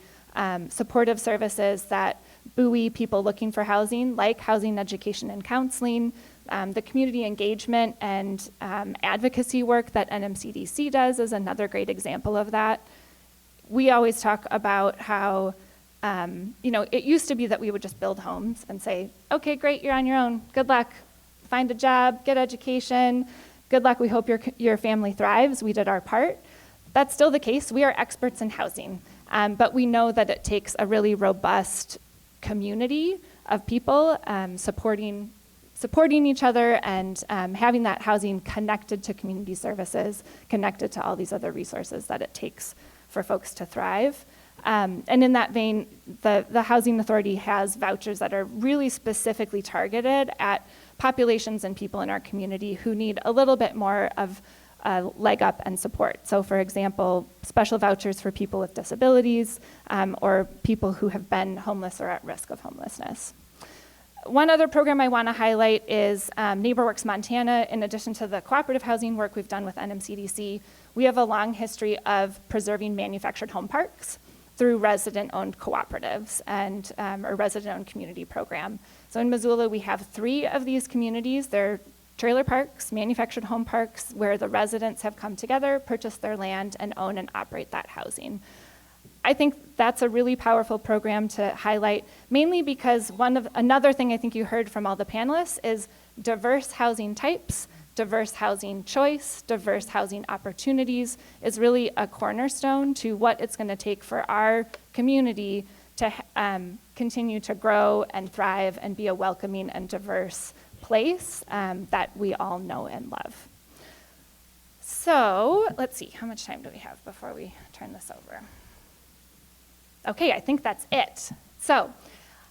supportive services that buoy people looking for housing, like housing, education, and counseling, The community engagement and advocacy work that NMCDC does is another great example of that. We always talk about how, it used to be that we would just build homes and say, okay, great, you're on your own. Good luck. Find a job, get education. Good luck. We hope your family thrives. We did our part. That's still the case. We are experts in housing, but we know that it takes a really robust community of people supporting each other and having that housing connected to community services, connected to all these other resources that it takes for folks to thrive. And in that vein, the Housing Authority has vouchers that are really specifically targeted at populations and people in our community who need a little bit more of a leg up and support. So for example, special vouchers for people with disabilities or people who have been homeless or at risk of homelessness. One other program I want to highlight is NeighborWorks Montana. In addition to the cooperative housing work we've done with NMCDC, we have a long history of preserving manufactured home parks through resident-owned cooperatives and a resident-owned community program. So in Missoula, we have 3 of these communities. They're trailer parks, manufactured home parks, where the residents have come together, purchased their land, and own and operate that housing. I think that's a really powerful program to highlight, mainly because another thing I think you heard from all the panelists is diverse housing types, diverse housing choice, diverse housing opportunities is really a cornerstone to what it's going to take for our community to continue to grow and thrive and be a welcoming and diverse place that we all know and love. So let's see, how much time do we have before we turn this over? Okay, I think that's it. So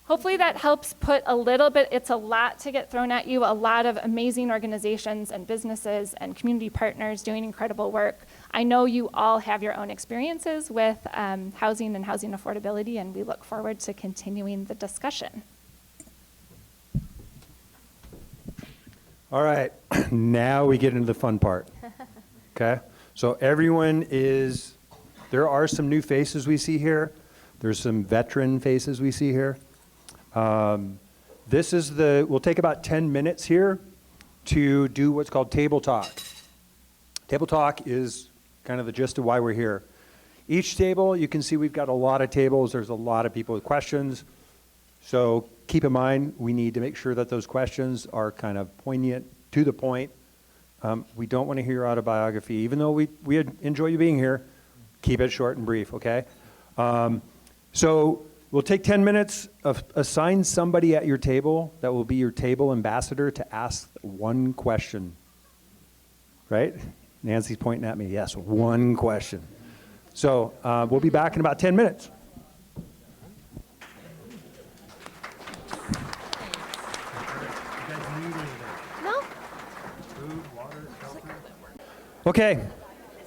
hopefully that helps put a little bit, it's a lot to get thrown at you, a lot of amazing organizations and businesses and community partners doing incredible work. I know you all have your own experiences with housing and housing affordability, and we look forward to continuing the discussion. All right, now we get into the fun part. Okay, so there are some new faces we see here. There's some veteran faces we see here. We'll take about 10 minutes here to do what's called table talk. Table talk is kind of the gist of why we're here. Each table, you can see we've got a lot of tables. There's a lot of people with questions. So keep in mind, we need to make sure that those questions are kind of poignant, to the point. We don't want to hear your autobiography. Even though we enjoy you being here, keep it short and brief, okay? So we'll take 10 minutes, assign somebody at your table that will be your table ambassador to ask one question, right? Nancy's pointing at me, yes, one question. So we'll be back in about 10 minutes. No? Okay.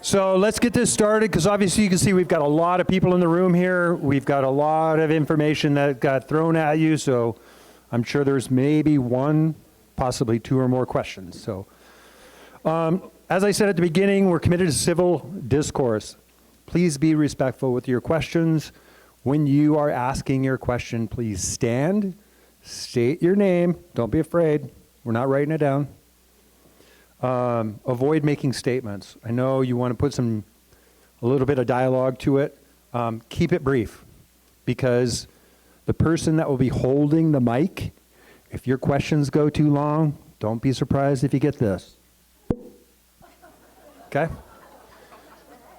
So let's get this started, because obviously you can see we've got a lot of people in the room here. We've got a lot of information that got thrown at you, so I'm sure there's maybe 1, possibly 2 or more questions. So as I said at the beginning, we're committed to civil discourse. Please be respectful with your questions. When you are asking your question, please stand, state your name. Don't be afraid. We're not writing it down. Avoid making statements. I know you want to put a little bit of dialogue to it. Keep it brief, because the person that will be holding the mic, if your questions go too long, don't be surprised if you get this. Okay?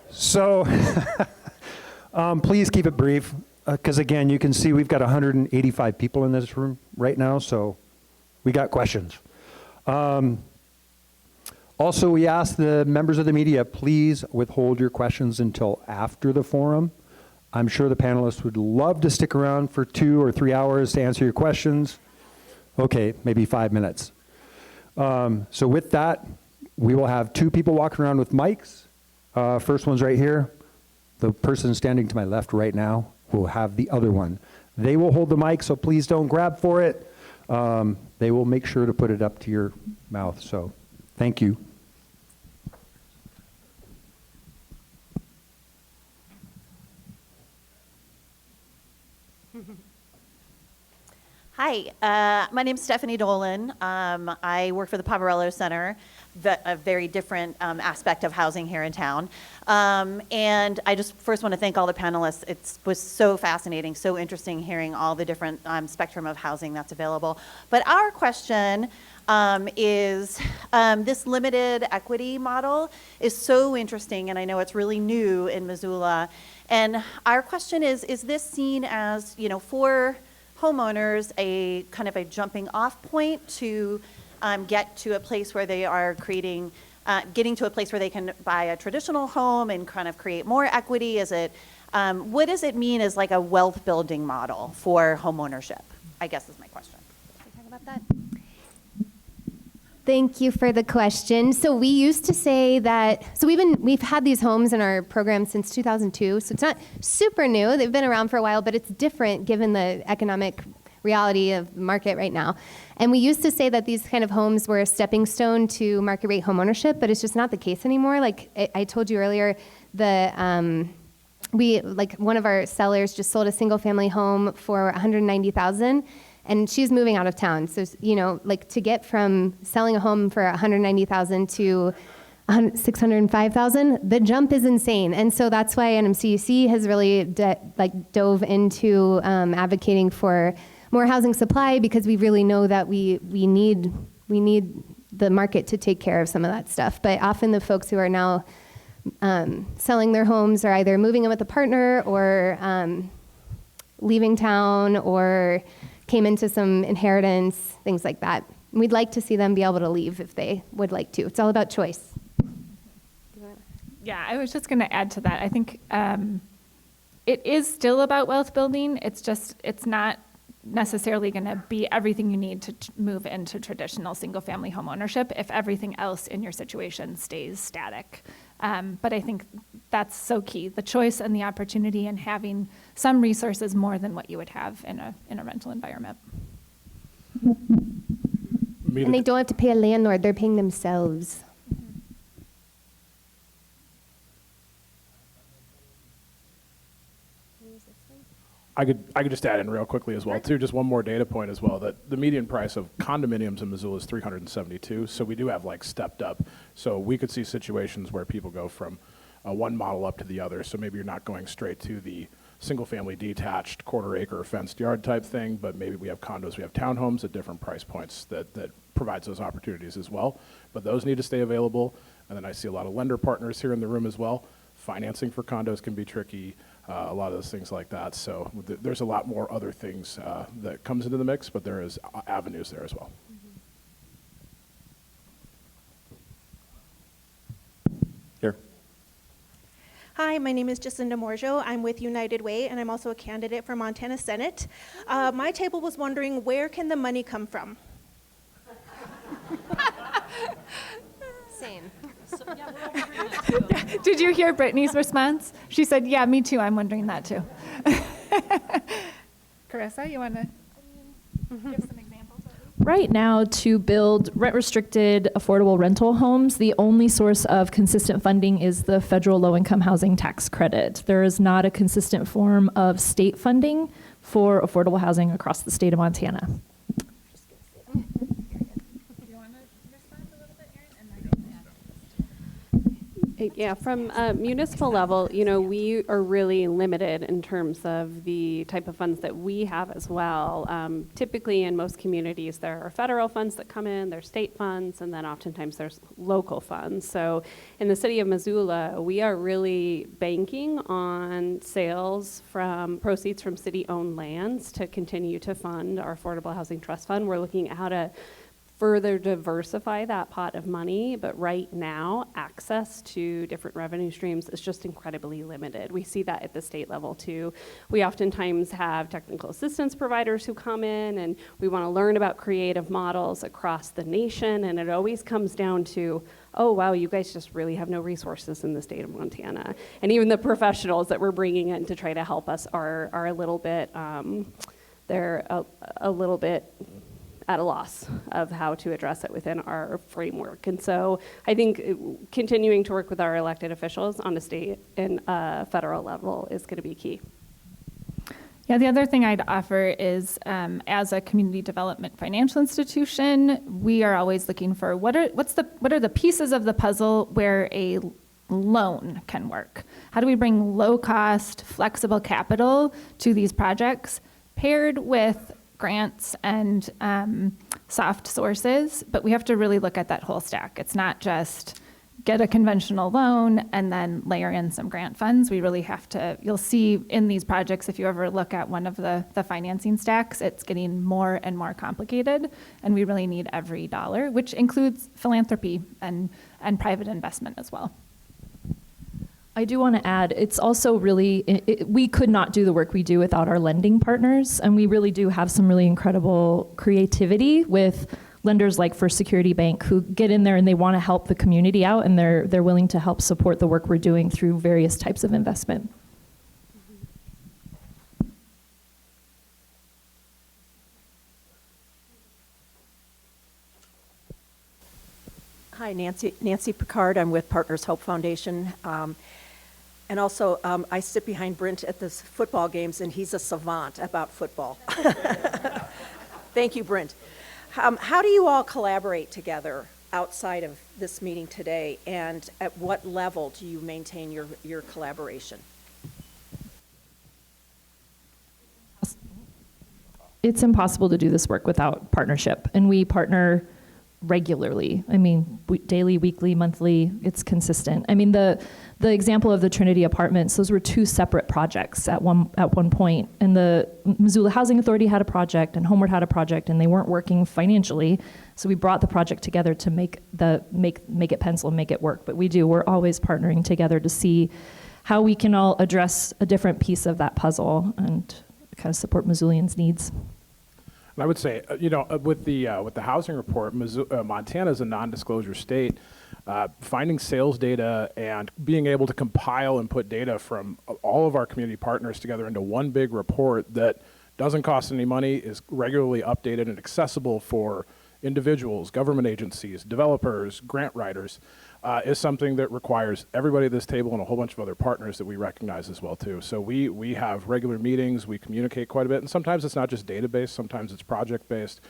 So please keep it brief, because again, you can see we've got 185 people in this room right now, so we got questions. Also, we ask the members of the media, please withhold your questions until after the forum. I'm sure the panelists would love to stick around for 2 or 3 hours to answer your questions. Okay, maybe 5 minutes. So with that, we will have 2 people walking around with mics. First one's right here. The person standing to my left right now will have the other one. They will hold the mic, so please don't grab for it. They will make sure to put it up to your mouth, so thank you. Hi, my name's Stephanie Dolan. I work for the Poverello Center, a very different aspect of housing here in town. And I just first want to thank all the panelists. It was so fascinating, so interesting hearing all the different spectrum of housing that's available. But our question is this limited equity model is so interesting, and I know it's really new in Missoula. And our question is this seen as, for homeowners a kind of a jumping off point to get to a place where they are getting to a place where they can buy a traditional home and kind of create more equity? What does it mean as like a wealth building model for homeownership, I guess is my question. Can we talk about that? Thank you for the question. So we used to say that, so we've had these homes in our program since 2002, so it's not super new. They've been around for a while, but it's different given the economic reality of the market right now. And we used to say that these kind of homes were a stepping stone to market rate home ownership, but it's just not the case anymore. Like I told you earlier, one of our sellers just sold a single family home for $190,000. And she's moving out of town. So, to get from selling a home for $190,000 to $605,000, the jump is insane. And so that's why NMCUC has really dove into advocating for more housing supply, because we really know that we need the market to take care of some of that stuff. But often the folks who are now selling their homes are either moving in with a partner or leaving town or came into some inheritance, things like that. We'd like to see them be able to leave if they would like to. It's all about choice. Yeah, I was just going to add to that. I think it is still about wealth building. It's not necessarily going to be everything you need to move into traditional single-family home ownership if everything else in your situation stays static. But I think that's so key, the choice and the opportunity and having some resources more than what you would have in a rental environment. And they don't have to pay a landlord, they're paying themselves. I could just add in real quickly as well too, just one more data point as well, that the median price of condominiums in Missoula is $372. So we do have stepped up. So we could see situations where people go from one model up to the other. So maybe you're not going straight to the single family detached quarter acre fenced yard type thing, but maybe we have condos, we have townhomes at different price points that provides those opportunities as well. But those need to stay available. And then I see a lot of lender partners here in the room as well. Financing for condos can be tricky. A lot of those things like that. So there's a lot more other things that comes into the mix, but there is avenues there as well. Here. Hi, my name is Jacinda Morjo. I'm with United Way, and I'm also a candidate for Montana Senate. My table was wondering, where can the money come from? Same. Did you hear Brittany's response? She said, yeah, me too. I'm wondering that too. Carissa, you want to give some examples? Right now, to build rent-restricted affordable rental homes, the only source of consistent funding is the federal low-income housing tax credit. There is not a consistent form of state funding for affordable housing across the state of Montana. Yeah, from a municipal level, we are really limited in terms of the type of funds that we have as well. Typically in most communities, there are federal funds that come in, there's state funds, and then oftentimes there's local funds. So in the city of Missoula, we are really banking on sales from proceeds from city-owned lands to continue to fund our Affordable Housing Trust Fund. We're looking at how to further diversify that pot of money, but right now, access to different revenue streams is just incredibly limited. We see that at the state level too. We oftentimes have technical assistance providers who come in and we want to learn about creative models across the nation, and it always comes down to, oh wow, you guys just really have no resources in the state of Montana. And even the professionals that we're bringing in to try to help us are a little bit, they're a little bit at a loss of how to address it within our framework. And so I think continuing to work with our elected officials on the state and federal level is going to be key. Yeah, the other thing I'd offer is, as a community development financial institution, we are always looking for what are the pieces of the puzzle where a loan can work. How do we bring low cost, flexible capital to these projects, paired with grants and soft sources? But we have to really look at that whole stack. It's not just get a conventional loan and then layer in some grant funds. We really have to, you'll see in these projects, if you ever look at one of the financing stacks, it's getting more and more complicated, and we really need every dollar, which includes philanthropy and private investment as well. I do want to add, it's also really, we could not do the work we do without our lending partners, and we really do have some really incredible creativity with lenders like First Security Bank, who get in there and they want to help the community out, and they're willing to help support the work we're doing through various types of investment. Hi, Nancy Picard. I'm with Partners Hope Foundation. And also, I sit behind Brent at the football games, and he's a savant about football. Thank you, Brent. How do you all collaborate together outside of this meeting today, and at what level do you maintain your collaboration? It's impossible to do this work without partnership, and we partner regularly. I mean, daily, weekly, monthly, it's consistent. I mean, the example of the Trinity Apartments, those were two separate projects at one point, and the Missoula Housing Authority had a project and Homeward had a project, and they weren't working financially, so we brought the project together to make it pencil and make it work. But we're always partnering together to see how we can all address a different piece of that puzzle and kind of support Missoulians' needs. And I would say, with the housing report, Montana is a non-disclosure state. Finding sales data and being able to compile and put data from all of our community partners together into one big report that doesn't cost any money, is regularly updated and accessible for individuals, government agencies, developers, grant writers, is something that requires everybody at this table and a whole bunch of other partners that we recognize as well too. So we have regular meetings, we communicate quite a bit, and sometimes it's not just data-based, sometimes it's project-based.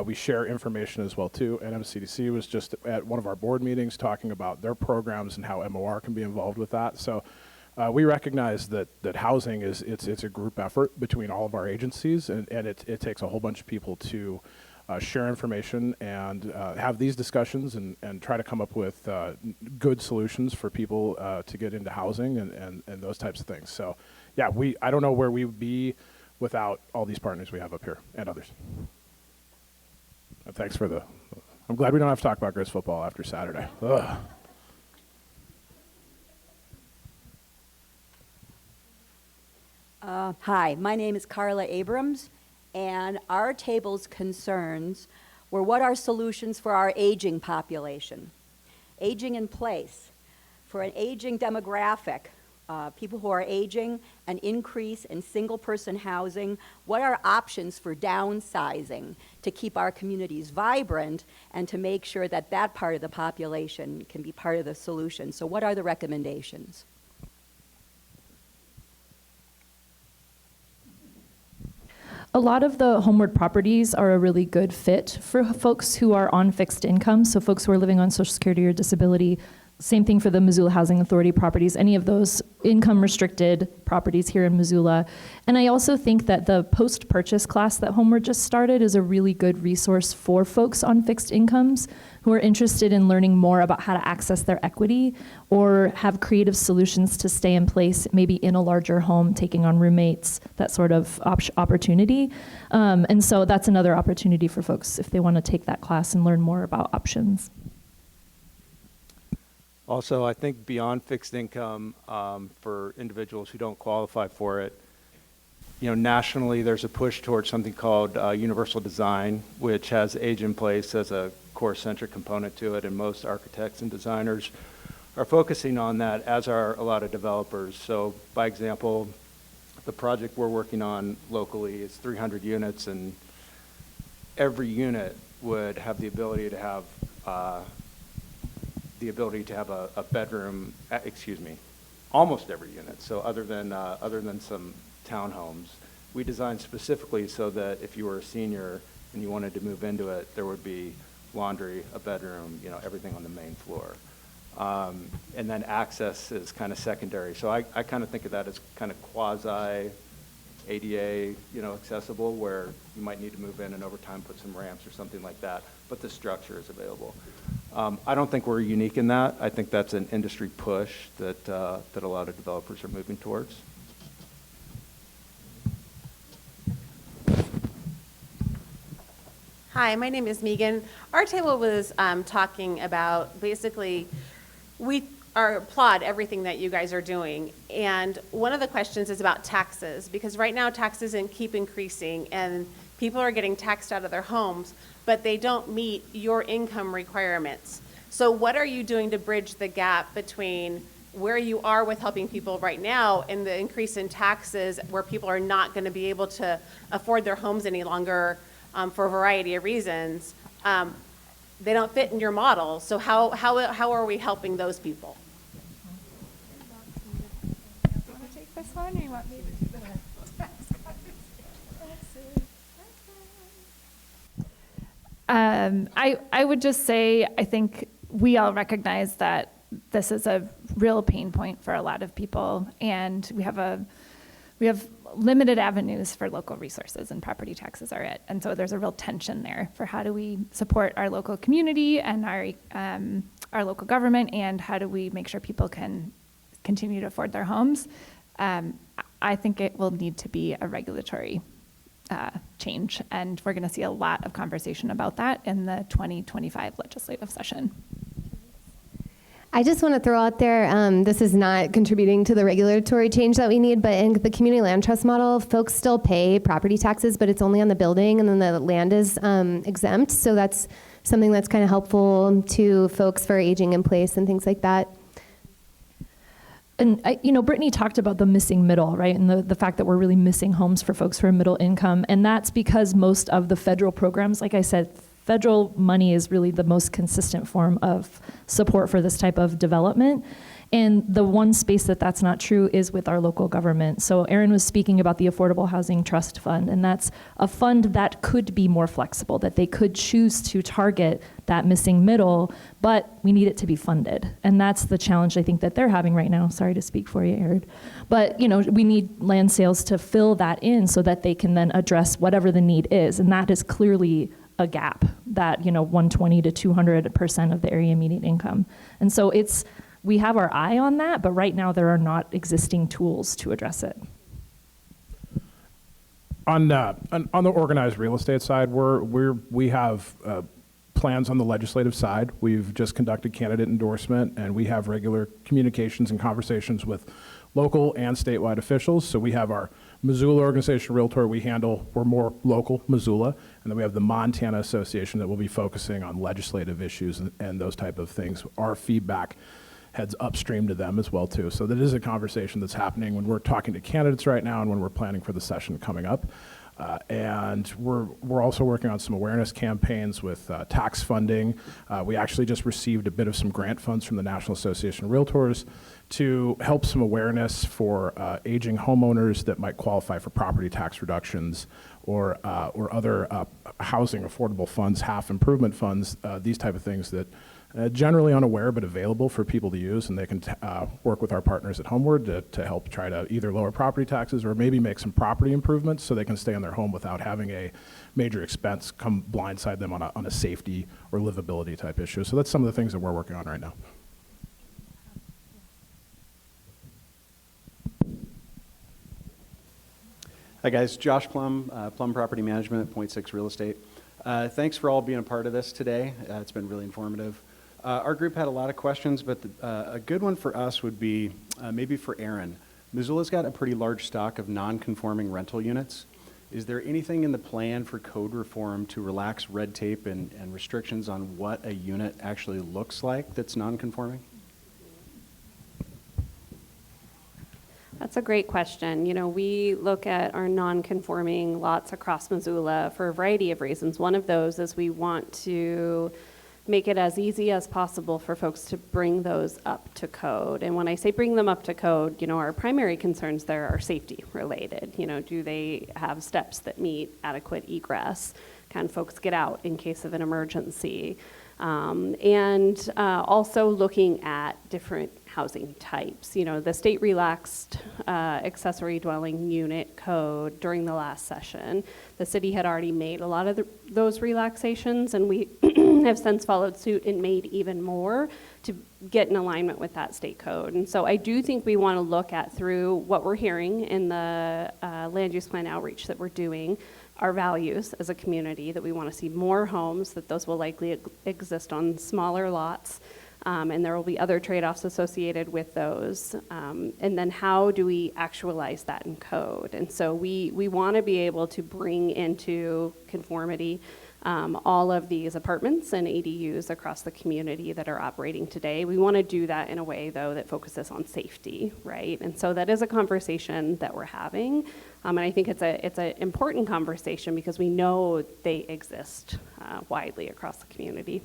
We share information as well too. And MCDC was just at one of our board meetings talking about their programs and how MOR can be involved with that. So we recognize that housing it's a group effort between all of our agencies, and it takes a whole bunch of people to share information and have these discussions and try to come up with good solutions for people to get into housing and those types of things. So yeah, I don't know where we would be without all these partners we have up here and others. Thanks for I'm glad we don't have to talk about Grizz football after Saturday. Ugh. Hi, my name is Carla Abrams, and our table's concerns were what are solutions for our aging population, aging in place, for an aging demographic, people who are aging, an increase in single-person housing, what are options for downsizing to keep our communities vibrant and to make sure that that part of the population can be part of the solution. So what are the recommendations? A lot of the Homeward properties are a really good fit for folks who are on fixed income, so folks who are living on Social Security or disability. Same thing for the Missoula Housing Authority properties, any of those income-restricted properties here in Missoula. And I also think that the post-purchase class that Homeward just started is a really good resource for folks on fixed incomes who are interested in learning more about how to access their equity or have creative solutions to stay in place, maybe in a larger home, taking on roommates, that sort of opportunity. And so that's another opportunity for folks if they want to take that class and learn more about options. Also, I think beyond fixed income, for individuals who don't qualify for it, nationally there's a push towards something called universal design, which has age in place as a core-centric component to it, and most architects and designers are focusing on that, as are a lot of developers. So, by example, the project we're working on locally is 300 units, and every unit would have the ability to have a bedroom, almost every unit. So other than some townhomes, we designed specifically so that if you were a senior and you wanted to move into it, there would be laundry, a bedroom, everything on the main floor. And then access is kind of secondary. So I kind of think of that as kind of quasi ADA, accessible, where you might need to move in and over time put some ramps or something like that, but the structure is available. I don't think we're unique in that. I think that's an industry push that a lot of developers are moving towards. Hi, my name is Megan. Our table was talking about basically, we applaud everything that you guys are doing. And one of the questions is about taxes, because right now taxes keep increasing and people are getting taxed out of their homes, but they don't meet your income requirements. So what are you doing to bridge the gap between where you are with helping people right now and the increase in taxes where people are not going to be able to afford their homes any longer for a variety of reasons? They don't fit in your model. So how are we helping those people? Want to take this one, or you want me to do the I would just say, I think we all recognize that this is a real pain point for a lot of people, and we have limited avenues for local resources, and property taxes are it. And so there's a real tension there for how do we support our local community and our local government, and how do we make sure people can continue to afford their homes. I think it will need to be a regulatory change, and we're going to see a lot of conversation about that in the 2025 legislative session. I just want to throw out there, this is not contributing to the regulatory change that we need, but in the community land trust model, folks still pay property taxes, but it's only on the building, and then the land is exempt. So that's something that's kind of helpful to folks for aging in place and things like that. And Brittany talked about the missing middle, right? And the fact that we're really missing homes for folks who are middle income. And that's because most of the federal programs, like I said, federal money is really the most consistent form of support for this type of development. And the one space that's not true is with our local government. So Erin was speaking about the Affordable Housing Trust Fund, and that's a fund that could be more flexible, that they could choose to target that missing middle, but we need it to be funded. And that's the challenge I think that they're having right now. Sorry to speak for you, Erin. But we need land sales to fill that in so that they can then address whatever the need is. And that is clearly a gap, that 120 to 200% of the area median income. And so we have our eye on that, but right now there are not existing tools to address it. On the organized real estate side, we have plans on the legislative side. We've just conducted candidate endorsement, and we have regular communications and conversations with local and statewide officials. So we have our Missoula Organization Realtor we're more local, Missoula, and then we have the Montana Association that will be focusing on legislative issues and those type of things. Our feedback heads upstream to them as well too. So that is a conversation that's happening when we're talking to candidates right now and when we're planning for the session coming up. And we're also working on some awareness campaigns with tax funding. We actually just received a bit of some grant funds from the National Association of Realtors to help some awareness for aging homeowners that might qualify for property tax reductions or other housing affordable funds, half improvement funds, these type of things that generally unaware but available for people to use, and they can work with our partners at Homeward to help try to either lower property taxes or maybe make some property improvements so they can stay in their home without having a major expense come blindside them on a safety or livability type issue. So that's some of the things that we're working on right now. Hi guys, Josh Plum, Plum Property Management, Point 6 Real Estate. Thanks for all being a part of this today. It's been really informative. Our group had a lot of questions, but a good one for us would be maybe for Erin. Missoula's got a pretty large stock of non-conforming rental units. Is there anything in the plan for code reform to relax red tape and restrictions on what a unit actually looks like that's non-conforming? That's a great question. We look at our non-conforming lots across Missoula for a variety of reasons. One of those is we want to make it as easy as possible for folks to bring those up to code. And when I say bring them up to code, our primary concerns there are safety related. Do they have steps that meet adequate egress? Can folks get out in case of an emergency? And also looking at different housing types. The state relaxed accessory dwelling unit code during the last session. The city had already made a lot of those relaxations, and we have since followed suit and made even more to get in alignment with that state code. And so I do think we want to look at, through what we're hearing in the land use plan outreach that we're doing, our values as a community, that we want to see more homes, that those will likely exist on smaller lots, and there will be other trade-offs associated with those. And then how do we actualize that in code? And so we want to be able to bring into conformity all of these apartments and ADUs across the community that are operating today. We want to do that in a way, though, that focuses on safety, right? And so that is a conversation that we're having. And I think it's an important conversation because we know they exist widely across the community.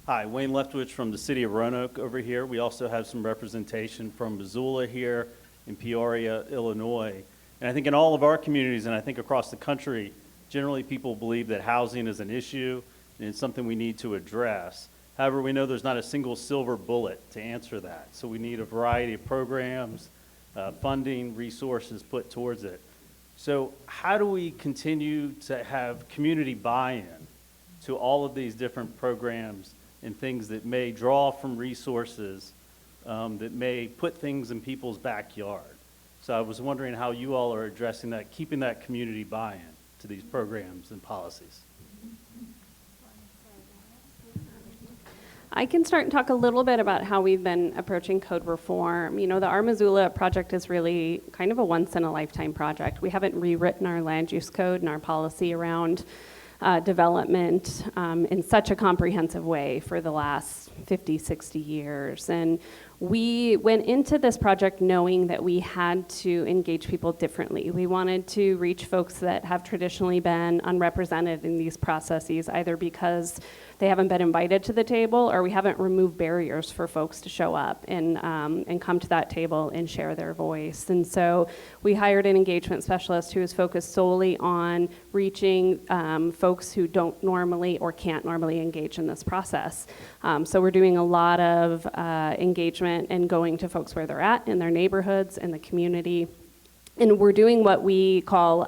Hi, Wayne Leftwich from the city of Roanoke over here. We also have some representation from Missoula here in Peoria, Illinois. And I think in all of our communities, and I think across the country, generally people believe that housing is an issue and it's something we need to address. However, we know there's not a single silver bullet to answer that. So we need a variety of programs, funding, resources put towards it. So how do we continue to have community buy-in to all of these different programs and things that may draw from resources, that may put things in people's backyard? So I was wondering how you all are addressing that, keeping that community buy-in to these programs and policies. I can start and talk a little bit about how we've been approaching code reform. The Our Missoula project is really kind of a once-in-a-lifetime project. We haven't rewritten our land use code and our policy around development in such a comprehensive way for the last 50, 60 years. And we went into this project knowing that we had to engage people differently. We wanted to reach folks that have traditionally been unrepresented in these processes, either because they haven't been invited to the table or we haven't removed barriers for folks to show up and come to that table and share their voice. And so we hired an engagement specialist who is focused solely on reaching folks who don't normally or can't normally engage in this process. So we're doing a lot of engagement and going to folks where they're at in their neighborhoods, in the community. And we're doing what we call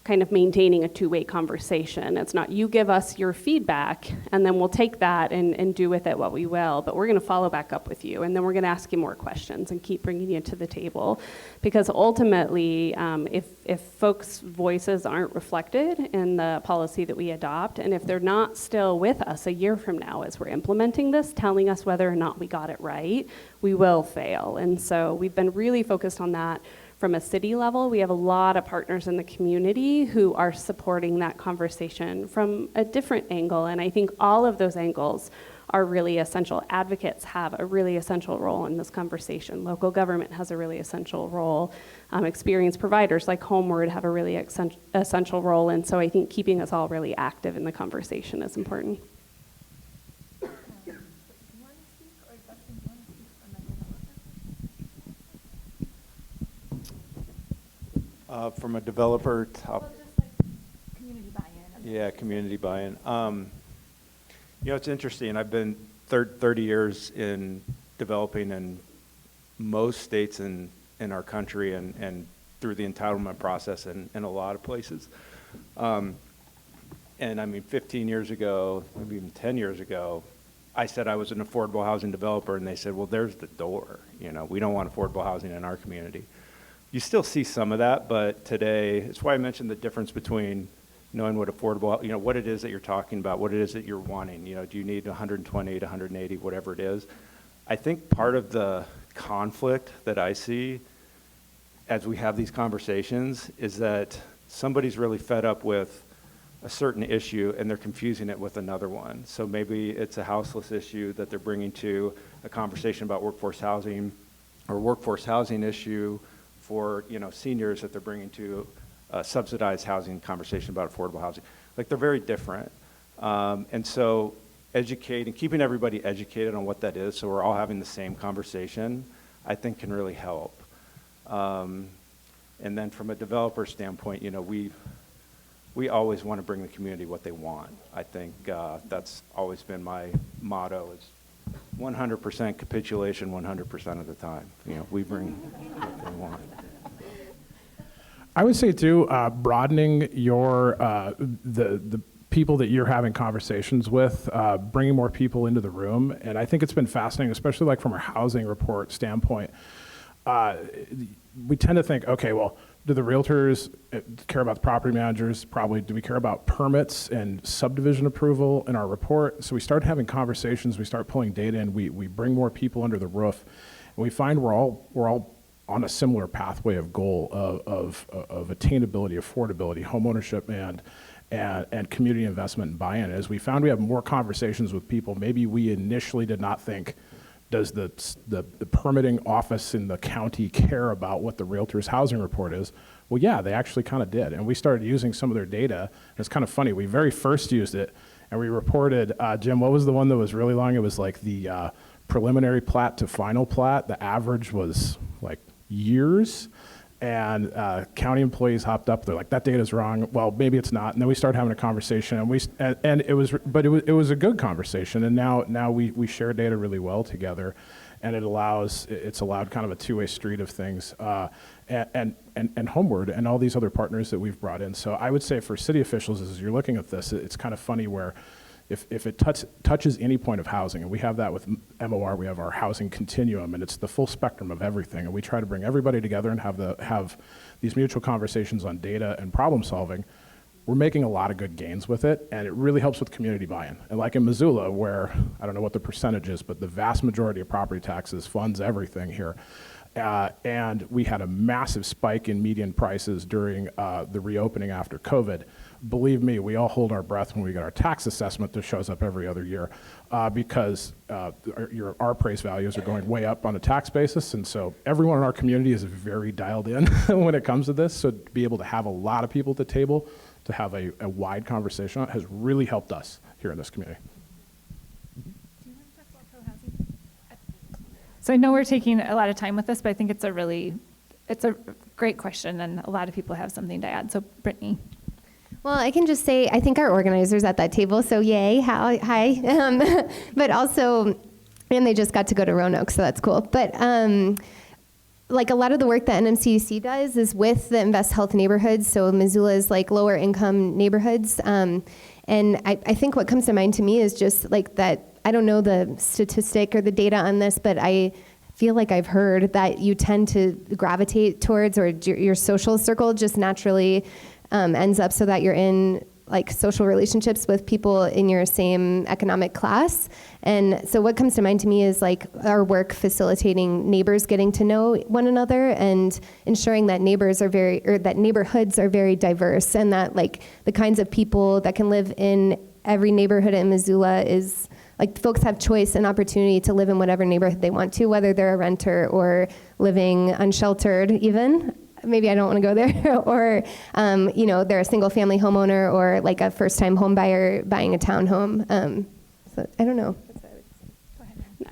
kind of maintaining a two-way conversation. It's not you give us your feedback and then we'll take that and do with it what we will, but we're going to follow back up with you and then we're going to ask you more questions and keep bringing you to the table. Because ultimately, if folks' voices aren't reflected in the policy that we adopt, and if they're not still with us a year from now as we're implementing this, telling us whether or not we got it right, we will fail. And so we've been really focused on that. From a city level, we have a lot of partners in the community who are supporting that conversation from a different angle, and I think all of those angles are really essential. Advocates have a really essential role in this conversation. Local government has a really essential role. Experienced providers like Homeward have a really essential role, and so I think keeping us all really active in the conversation is important. From a developer top. Just like community buy-in. Yeah, community buy-in. It's interesting. I've been 30 years in developing in most states in our country and through the entitlement process in a lot of places. And I mean, 15 years ago, maybe even 10 years ago, I said I was an affordable housing developer, and they said, well, there's the door. We don't want affordable housing in our community. You still see some of that, but today, it's why I mentioned the difference between knowing what affordable, what it is that you're talking about, what it is that you're wanting. Do you need 120 to 180, whatever it is? I think part of the conflict that I see as we have these conversations is that somebody's really fed up with a certain issue and they're confusing it with another one. So maybe it's a houseless issue that they're bringing to a conversation about workforce housing, or workforce housing issue for seniors that they're bringing to subsidized housing conversation about affordable housing. Like, they're very different. And so educating, keeping everybody educated on what that is, so we're all having the same conversation, I think can really help. And then from a developer standpoint, you know, we always want to bring the community what they want. I think that's always been my motto, is 100% capitulation 100% of the time. You know, we bring what they want. I would say too, broadening your the people that you're having conversations with, bringing more people into the room, and I think it's been fascinating, especially like from our housing report standpoint. We tend to think, okay, well, do the realtors care about the property managers? Probably. Do we care about permits and subdivision approval in our report? So we start having conversations, we start pulling data in, we bring more people under the roof, and we find we're all on a similar pathway of goal of attainability, affordability, homeownership, and community investment and buy-in. As we found we have more conversations with people, maybe we initially did not think, does the permitting office in the county care about what the realtor's housing report is? Well, yeah, they actually kind of did. And we started using some of their data. And it's kind of funny. We very first used it, and we reported, Jim, what was the one that was really long? It was like the preliminary plat to final plat. The average was like years. And county employees hopped up. They're like, "That data's wrong." Well, maybe it's not. And then we started having a conversation, and it was a good conversation. And now we share data really well together, and it's allowed kind of a two-way street of things, and Homeward and all these other partners that we've brought in. So I would say for city officials, as you're looking at this, it's kind of funny where if it touches any point of housing, and we have that with MOR, we have our housing continuum, and it's the full spectrum of everything, and we try to bring everybody together and have these mutual conversations on data and problem solving. We're making a lot of good gains with it, and it really helps with community buy-in. And like in Missoula, where I don't know what the percentage is, but the vast majority of property taxes funds everything here. And we had a massive spike in median prices during the reopening after COVID. Believe me, we all hold our breath when we get our tax assessment that shows up every other year, because our appraised values are going way up on a tax basis. And so everyone in our community is very dialed in when it comes to this. So to be able to have a lot of people at the table, to have a wide conversation on it, has really helped us here in this community. So I know we're taking a lot of time with this, but I think it's a great question, and a lot of people have something to add. So Brittany. Well, I can just say, I think our organizers at that table, so yay, hi. But also, and they just got to go to Roanoke, so that's cool. But like a lot of the work that NMCDC does is with the Invest Health neighborhoods, so Missoula's like lower income neighborhoods. And I think what comes to mind to me is just like that, I don't know the statistic or the data on this, but I feel like I've heard that you tend to gravitate towards, or your social circle just naturally ends up so that you're in like social relationships with people in your same economic class. And so what comes to mind to me is like our work facilitating neighbors getting to know one another and ensuring that that neighborhoods are very diverse, and that like the kinds of people that can live in every neighborhood in Missoula is like folks have choice and opportunity to live in whatever neighborhood they want to, whether they're a renter or living unsheltered even. Maybe I don't want to go there, or they're a single family homeowner or like a first time home buyer buying a townhome. So I don't know.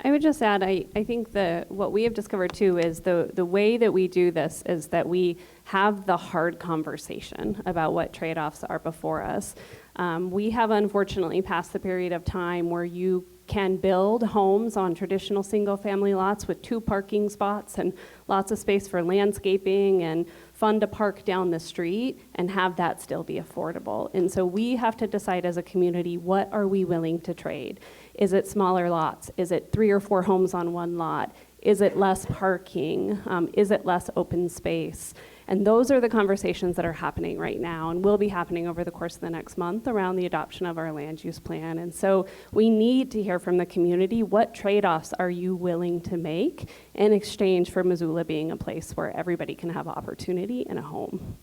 I would just add, I think what we have discovered too is the way that we do this is that we have the hard conversation about what trade-offs are before us. We have unfortunately passed the period of time where you can build homes on traditional single-family lots with 2 parking spots and lots of space for landscaping and fun to park down the street and have that still be affordable. And so we have to decide as a community, what are we willing to trade? Is it smaller lots? Is it 3 or 4 homes on one lot? Is it less parking? Is it less open space? And those are the conversations that are happening right now and will be happening over the course of the next month around the adoption of our land use plan. And so we need to hear from the community, what trade-offs are you willing to make in exchange for Missoula being a place where everybody can have opportunity and a home?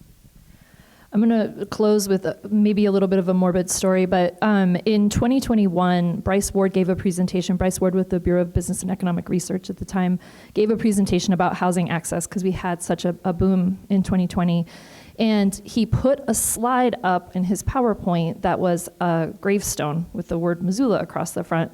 I'm going to close with maybe a little bit of a morbid story, but in 2021, Bryce Ward gave a presentation. Bryce Ward with the Bureau of Business and Economic Research at the time gave a presentation about housing access because we had such a boom in 2020. And he put a slide up in his PowerPoint that was a gravestone with the word Missoula across the front.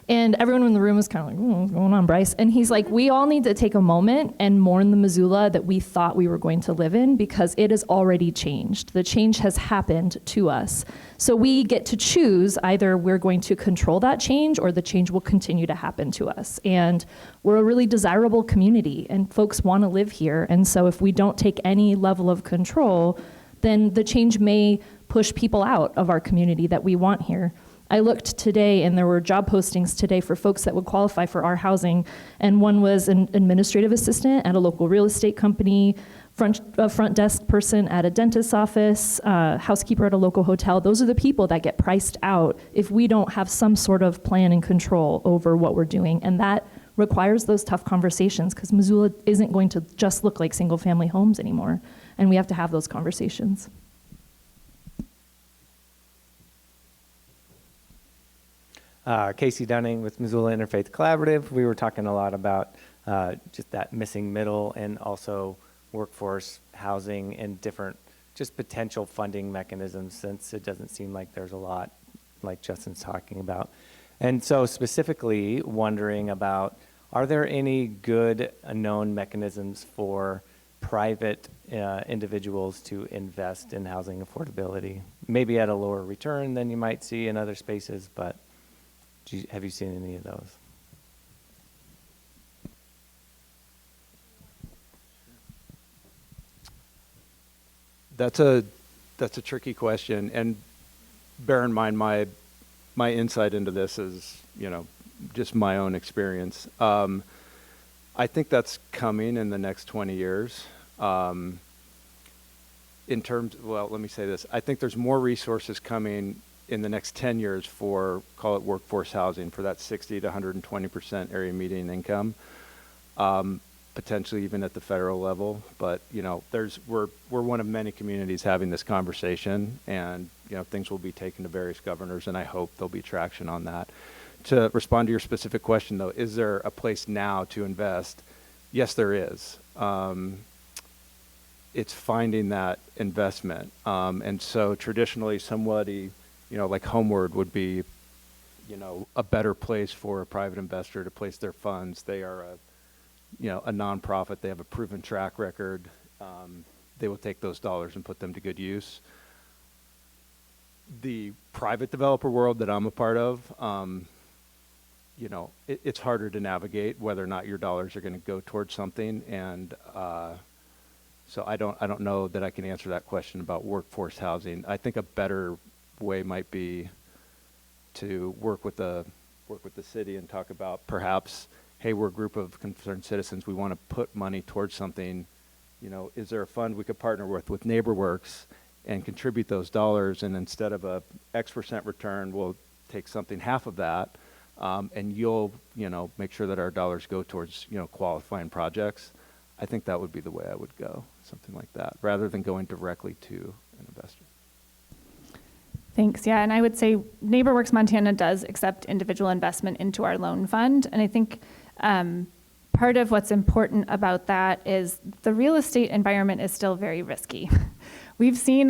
And everyone in the room was kind of like, what's going on, Bryce? And he's like, we all need to take a moment and mourn the Missoula that we thought we were going to live in, because it has already changed. The change has happened to us. So we get to choose, either we're going to control that change or the change will continue to happen to us. And we're a really desirable community and folks want to live here. And so if we don't take any level of control, then the change may push people out of our community that we want here. I looked today, and there were job postings today for folks that would qualify for our housing, and one was an administrative assistant at a local real estate company, a front desk person at a dentist's office, housekeeper at a local hotel. Those are the people that get priced out if we don't have some sort of plan and control over what we're doing, and that requires those tough conversations, because Missoula isn't going to just look like single-family homes anymore, and we have to have those conversations. Casey Dunning with Missoula Interfaith Collaborative. We were talking a lot about just that missing middle, and also workforce housing and different just potential funding mechanisms, since it doesn't seem like there's a lot like Justin's talking about. And so specifically wondering about, are there any good known mechanisms for private individuals to invest in housing affordability? Maybe at a lower return than you might see in other spaces, but have you seen any of those? That's a tricky question, and bear in mind my insight into this is, just my own experience. I think that's coming in the next 20 years. Let me say this. I think there's more resources coming in the next 10 years for, call it workforce housing, for that 60 to 120% area median income, potentially even at the federal level. But we're one of many communities having this conversation, and things will be taken to various governors, and I hope there'll be traction on that. To respond to your specific question, though, is there a place now to invest? Yes, there is. It's finding that investment, and so traditionally somebody like Homeward would be, a better place for a private investor to place their funds. They are a nonprofit. They have a proven track record. They will take those dollars and put them to good use. The private developer world that I'm a part of, it's harder to navigate whether or not your dollars are going to go towards something. And so I don't know that I can answer that question about workforce housing. I think a better way might be to work with the city and talk about, perhaps, hey, we're a group of concerned citizens, we want to put money towards something. Is there a fund we could partner with NeighborWorks and contribute those dollars, and instead of a X% return, we'll take something, half of that, and you'll make sure that our dollars go towards qualifying projects. I think that would be the way I would go, something like that, rather than going directly to an investor. Thanks. Yeah, and I would say NeighborWorks Montana does accept individual investment into our loan fund, and I think part of what's important about that is the real estate environment is still very risky. We've seen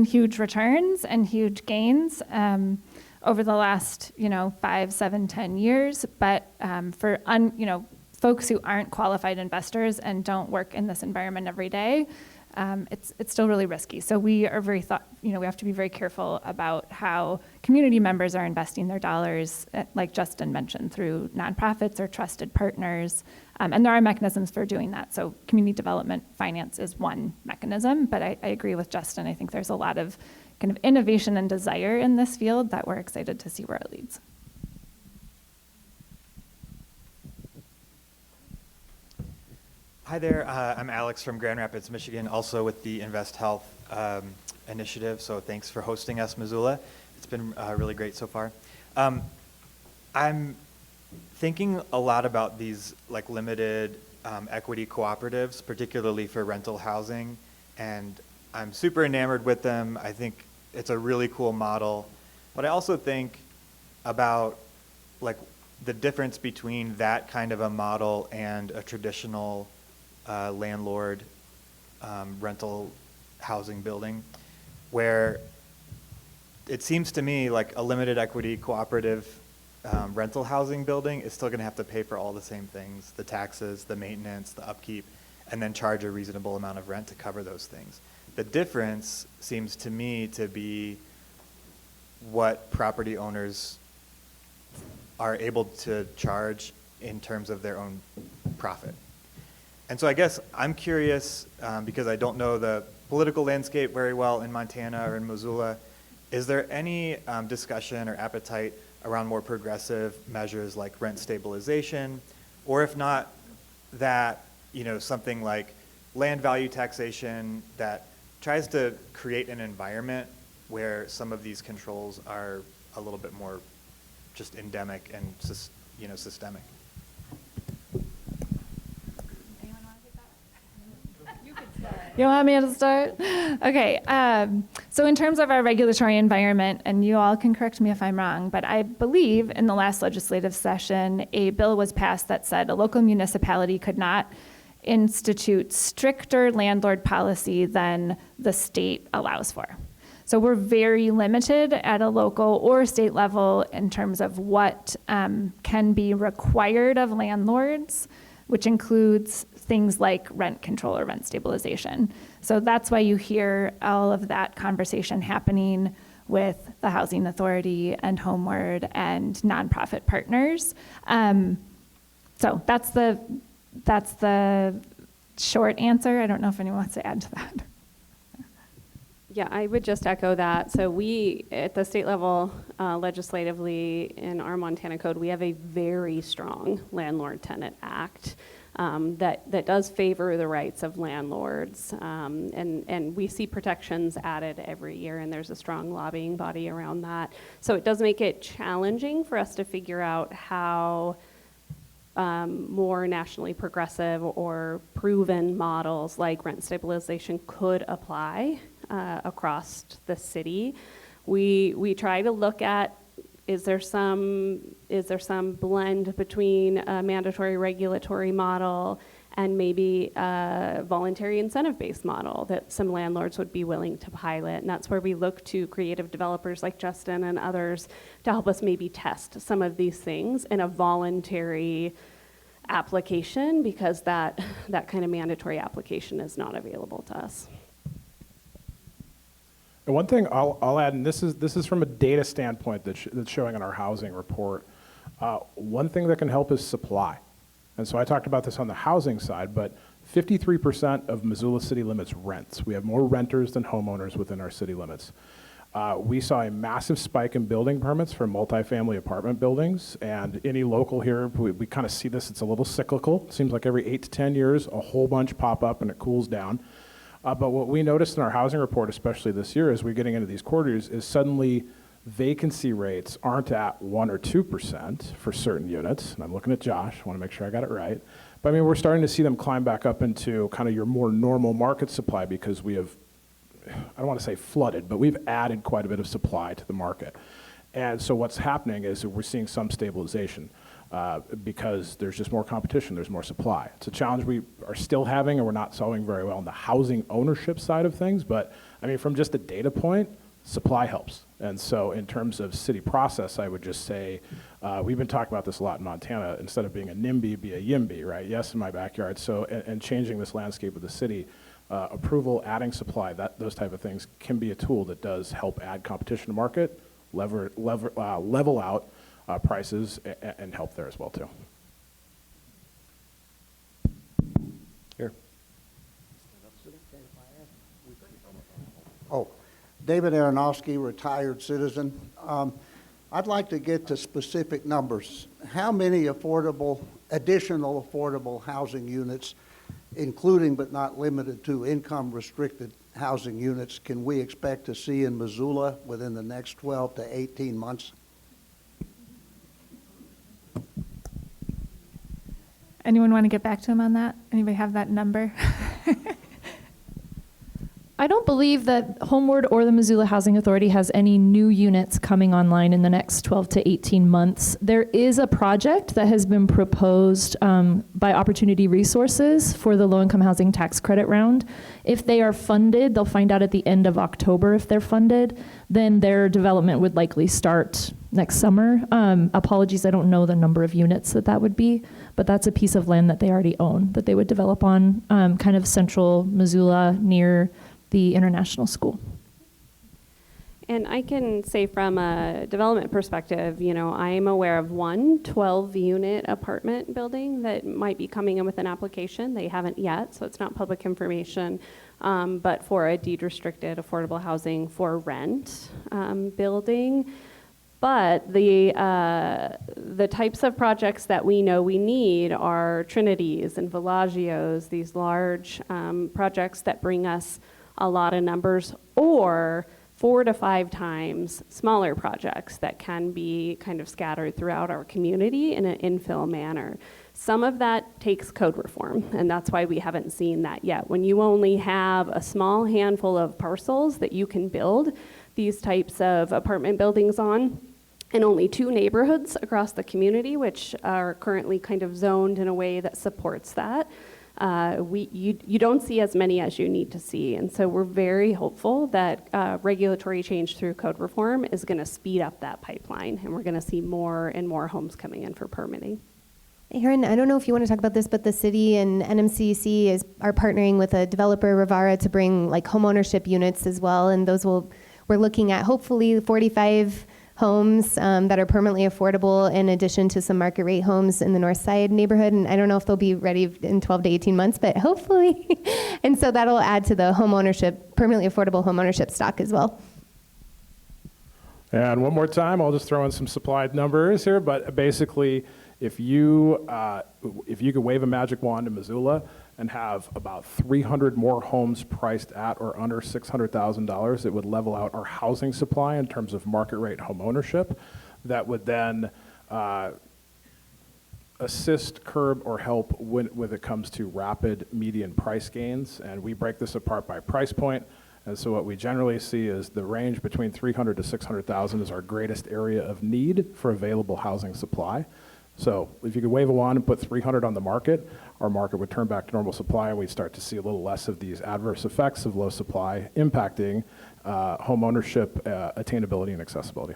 huge returns and huge gains over the last 5, 7, 10 years, but for folks who aren't qualified investors and don't work in this environment every day, it's still really risky. So we are we have to be very careful about how community members are investing their dollars, like Justin mentioned, through nonprofits or trusted partners. And there are mechanisms for doing that. So community development finance is one mechanism, but I agree with Justin. I think there's a lot of kind of innovation and desire in this field that we're excited to see where it leads. Hi there, I'm Alex from Grand Rapids, Michigan, also with the Invest Health initiative, so thanks for hosting us, Missoula. It's been really great so far. I'm thinking a lot about these limited equity cooperatives, particularly for rental housing, and I'm super enamored with them. I think it's a really cool model, but I also think about the difference between that kind of a model and a traditional landlord rental housing building, where it seems to me like a limited equity cooperative rental housing building is still going to have to pay for all the same things, the taxes, the maintenance, the upkeep, and then charge a reasonable amount of rent to cover those things. The difference seems to me to be what property owners are able to charge in terms of their own profit. And so I guess I'm curious, because I don't know the political landscape very well in Montana or in Missoula, is there any discussion or appetite around more progressive measures like rent stabilization, or if not that, something like land value taxation that tries to create an environment where some of these controls are a little bit more just endemic and systemic? You want me to start? Okay. So in terms of our regulatory environment, and you all can correct me if I'm wrong, but I believe in the last legislative session, a bill was passed that said a local municipality could not institute stricter landlord policy than the state allows for. So we're very limited at a local or state level in terms of what can be required of landlords, which includes things like rent control or rent stabilization. So that's why you hear all of that conversation happening with the Housing Authority and Homeward and nonprofit partners. So that's the short answer. I don't know if anyone wants to add to that. Yeah, I would just echo that. So we, at the state level, legislatively, in our Montana code, we have a very strong landlord-tenant act that does favor the rights of landlords. And we see protections added every year, and there's a strong lobbying body around that. So it does make it challenging for us to figure out how more nationally progressive or proven models like rent stabilization could apply across the city. We try to look at, is there some blend between a mandatory regulatory model and maybe a voluntary incentive-based model that some landlords would be willing to pilot? And that's where we look to creative developers like Justin and others to help us maybe test some of these things in a voluntary application, because that kind of mandatory application is not available to us. And one thing I'll add, and this is from a data standpoint that's showing in our housing report. One thing that can help is supply. And so I talked about this on the housing side, but 53% of Missoula city limits rents. We have more renters than homeowners within our city limits. We saw a massive spike in building permits for multifamily apartment buildings, and any local here, we kind of see this, it's a little cyclical. It seems like every 8 to 10 years, a whole bunch pop up and it cools down. But what we noticed in our housing report, especially this year, as we're getting into these quarters, is suddenly vacancy rates aren't at 1 or 2% for certain units. And I'm looking at Josh, I want to make sure I got it right. But I mean, we're starting to see them climb back up into kind of your more normal market supply, because we have, I don't want to say flooded, but we've added quite a bit of supply to the market. And so what's happening is that we're seeing some stabilization. Because there's just more competition, there's more supply. It's a challenge we are still having, and we're not solving very well on the housing ownership side of things, but I mean, from just a data point, supply helps. And so in terms of city process, I would just say, we've been talking about this a lot in Montana, instead of being a NIMBY, be a YIMBY, right? Yes, in my backyard. So, and changing this landscape of the city, approval, adding supply, those type of things can be a tool that does help add competition to market, level out prices, and help there as well too. Here. Oh, David Aronofsky, retired citizen. I'd like to get to specific numbers. How many additional affordable housing units, including but not limited to income-restricted housing units, can we expect to see in Missoula within the next 12 to 18 months? Anyone want to get back to him on that? Anybody have that number? I don't believe that Homeward or the Missoula Housing Authority has any new units coming online in the next 12 to 18 months. There is a project that has been proposed by Opportunity Resources for the low-income housing tax credit round. If they are funded, they'll find out at the end of October if they're funded, then their development would likely start next summer. Apologies, I don't know the number of units that would be, but that's a piece of land that they already own that they would develop on kind of central Missoula near the international school. And I can say from a development perspective, I'm aware of one 12-unit apartment building that might be coming in with an application. They haven't yet, so it's not public information, but for a deed-restricted affordable housing for rent building. But the types of projects that we know we need are Trinities and Villagios, these large projects that bring us a lot of numbers, or 4 to 5 times smaller projects that can be kind of scattered throughout our community in an infill manner. Some of that takes code reform, and that's why we haven't seen that yet. When you only have a small handful of parcels that you can build these types of apartment buildings on, and only 2 neighborhoods across the community, which are currently kind of zoned in a way that supports that, you don't see as many as you need to see. And so we're very hopeful that regulatory change through code reform is going to speed up that pipeline, and we're going to see more and more homes coming in for permitting. Aaron, I don't know if you want to talk about this, but the city and NMCC are partnering with a developer, Rivara, to bring like homeownership units as well, and we're looking at hopefully 45 homes that are permanently affordable in addition to some market rate homes in the North Side neighborhood. And I don't know if they'll be ready in 12 to 18 months, but hopefully. And so that'll add to the permanently affordable homeownership stock as well. And one more time, I'll just throw in some supplied numbers here, but basically, if you could wave a magic wand in Missoula and have about 300 more homes priced at or under $600,000, it would level out our housing supply in terms of market rate home ownership. That would then assist, curb, or help when it comes to rapid median price gains. And we break this apart by price point. And so what we generally see is the range between 300 to 600,000 is our greatest area of need for available housing supply. So if you could wave a wand and put 300 on the market, our market would turn back to normal supply, and we'd start to see a little less of these adverse effects of low supply impacting home ownership, attainability, and accessibility.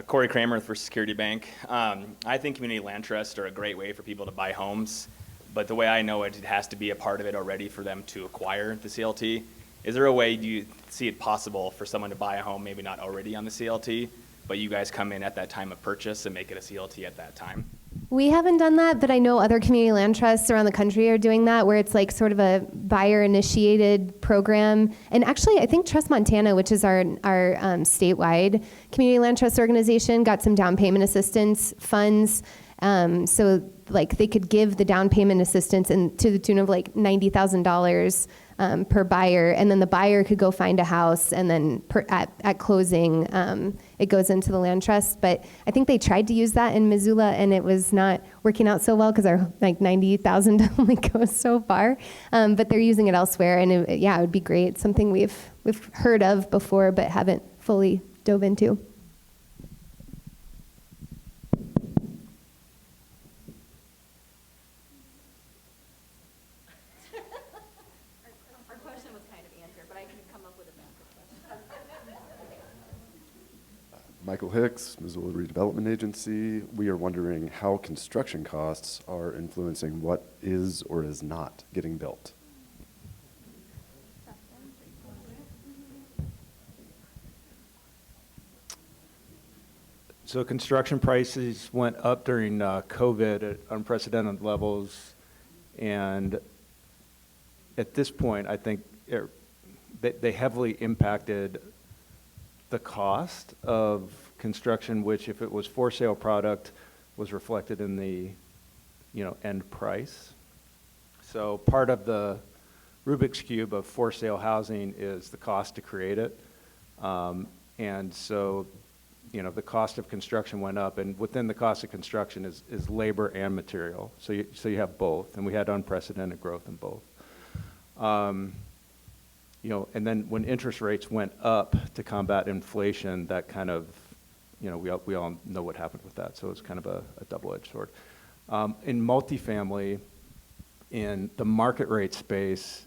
Corey Kramer with First Security Bank. I think community land trusts are a great way for people to buy homes, but the way I know it, it has to be a part of it already for them to acquire the CLT. Is there a way, do you see it possible for someone to buy a home, maybe not already on the CLT, but you guys come in at that time of purchase and make it a CLT at that time? We haven't done that, but I know other community land trusts around the country are doing that, where it's like sort of a buyer-initiated program. And actually, I think Trust Montana, which is our statewide community land trust organization, got some down payment assistance funds. So like they could give the down payment assistance to the tune of like $90,000 per buyer, and then the buyer could go find a house, and then at closing, it goes into the land trust. But I think they tried to use that in Missoula, and it was not working out so well because our like $90,000 only goes so far. But they're using it elsewhere, and it would be great. Something we've heard of before, but haven't fully dove into. Michael Hicks, Missoula Redevelopment Agency. We are wondering how construction costs are influencing what is or is not getting built. So construction prices went up during COVID at unprecedented levels, and at this point, I think they heavily impacted the cost of construction, which if it was for sale product, was reflected in the end price. So part of the Rubik's Cube of for sale housing is the cost to create it. And so the cost of construction went up, and within the cost of construction is labor and material. So you have both, and we had unprecedented growth in both. And then when interest rates went up to combat inflation, that kind of, we all know what happened with that. So it's kind of a double-edged sword. In multifamily, in the market rate space,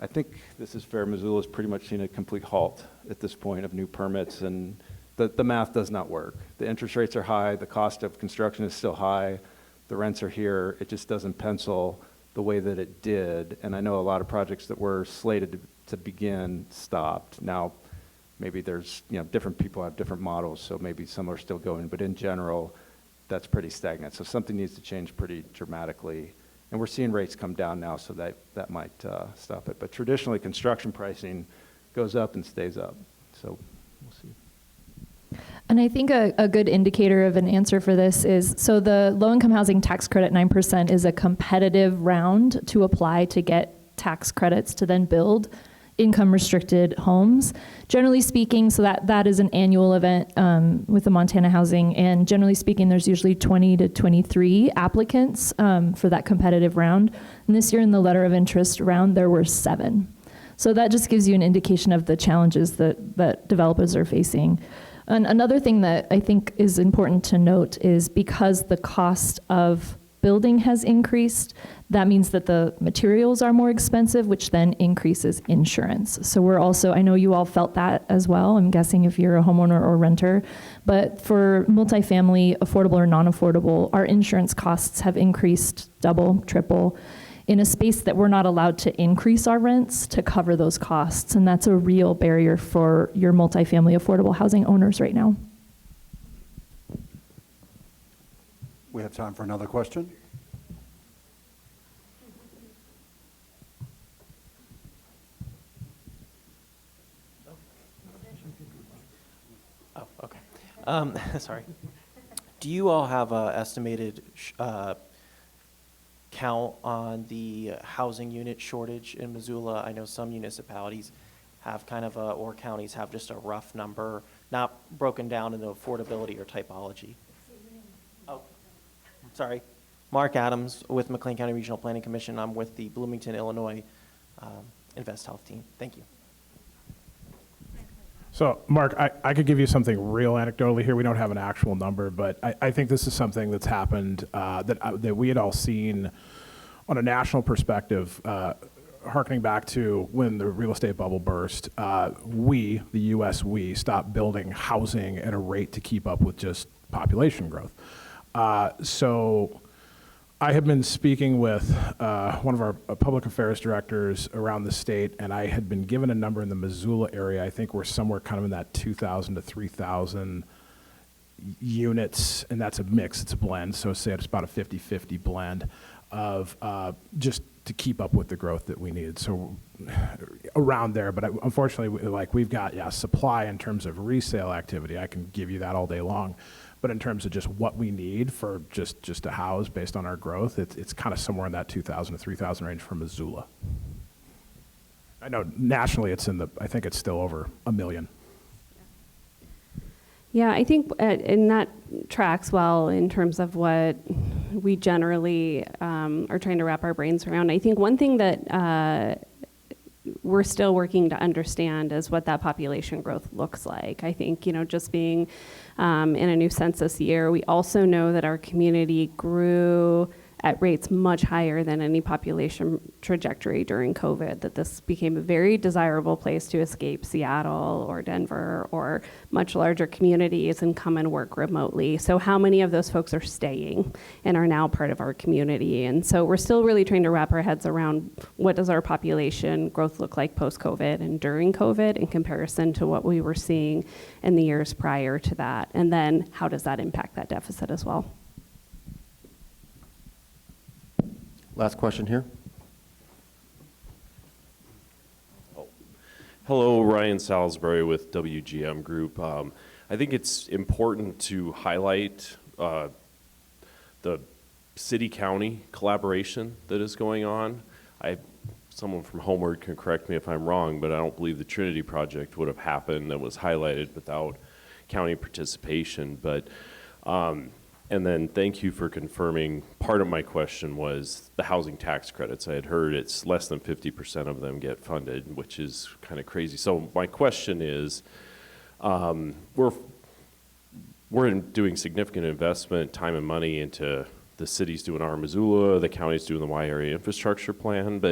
I think this is fair. Missoula's pretty much seen a complete halt at this point of new permits, and the math does not work. The interest rates are high. The cost of construction is still high. The rents are here. It just doesn't pencil the way that it did. And I know a lot of projects that were slated to begin stopped. Now, maybe there's, different people have different models, so maybe some are still going. But in general, that's pretty stagnant. So something needs to change pretty dramatically. And we're seeing rates come down now, so that might stop it. But traditionally, construction pricing goes up and stays up. So we'll see. And I think a good indicator of an answer for this is, so the low-income housing tax credit 9% is a competitive round to apply to get tax credits to then build income-restricted homes. Generally speaking, so that is an annual event with the Montana Housing, and generally speaking, there's usually 20 to 23 applicants for that competitive round. And this year in the letter of interest round, there were 7. So that just gives you an indication of the challenges that developers are facing. And another thing that I think is important to note is because the cost of building has increased, that means that the materials are more expensive, which then increases insurance. So we're also, I know you all felt that as well, I'm guessing if you're a homeowner or renter, but for multifamily, affordable or non-affordable, our insurance costs have increased double, triple, in a space that we're not allowed to increase our rents to cover those costs. And that's a real barrier for your multifamily affordable housing owners right now. We have time for another question. Oh, okay. Sorry. Do you all have an estimated count on the housing unit shortage in Missoula? I know some municipalities have kind of or counties have just a rough number, not broken down into affordability or typology. Oh, sorry. Mark Adams with McLean County Regional Planning Commission. I'm with the Bloomington, Illinois Invest Health team. Thank you. So, Mark, I could give you something real anecdotally here. We don't have an actual number, but I think this is something that's happened that we had all seen on a national perspective, harkening back to when the real estate bubble burst. The U.S., stopped building housing at a rate to keep up with just population growth. So I have been speaking with one of our public affairs directors around the state, and I had been given a number in the Missoula area. I think we're somewhere kind of in that 2,000 to 3,000 units, and that's a mix, it's a blend, so say it's about a 50-50 blend of just to keep up with the growth that we needed. So around there, but unfortunately, we've got, supply in terms of resale activity. I can give you that all day long. But in terms of just what we need for just to house based on our growth, it's kind of somewhere in that 2,000 to 3,000 range for Missoula. I know nationally I think it's still over 1 million. Yeah, I think, and that tracks well in terms of what we generally are trying to wrap our brains around. I think one thing that we're still working to understand is what that population growth looks like. I think, just being in a new census year, we also know that our community grew at rates much higher than any population trajectory during COVID, that this became a very desirable place to escape Seattle or Denver or much larger communities and come and work remotely. So how many of those folks are staying and are now part of our community? And so we're still really trying to wrap our heads around what does our population growth look like post-COVID and during COVID in comparison to what we were seeing in the years prior to that. And then how does that impact that deficit as well? Last question here. Hello, Ryan Salisbury with WGM Group. I think it's important to highlight the city-county collaboration that is going on. Someone from Homeward can correct me if I'm wrong, but I don't believe the Trinity Project would have happened that was highlighted without county participation. But And then thank you for confirming, part of my question was the housing tax credits. I had heard it's less than 50% of them get funded, which is kind of crazy. So my question is, we're doing significant investment, time and money into the city's doing our Missoula, the county's doing the Y area infrastructure plan,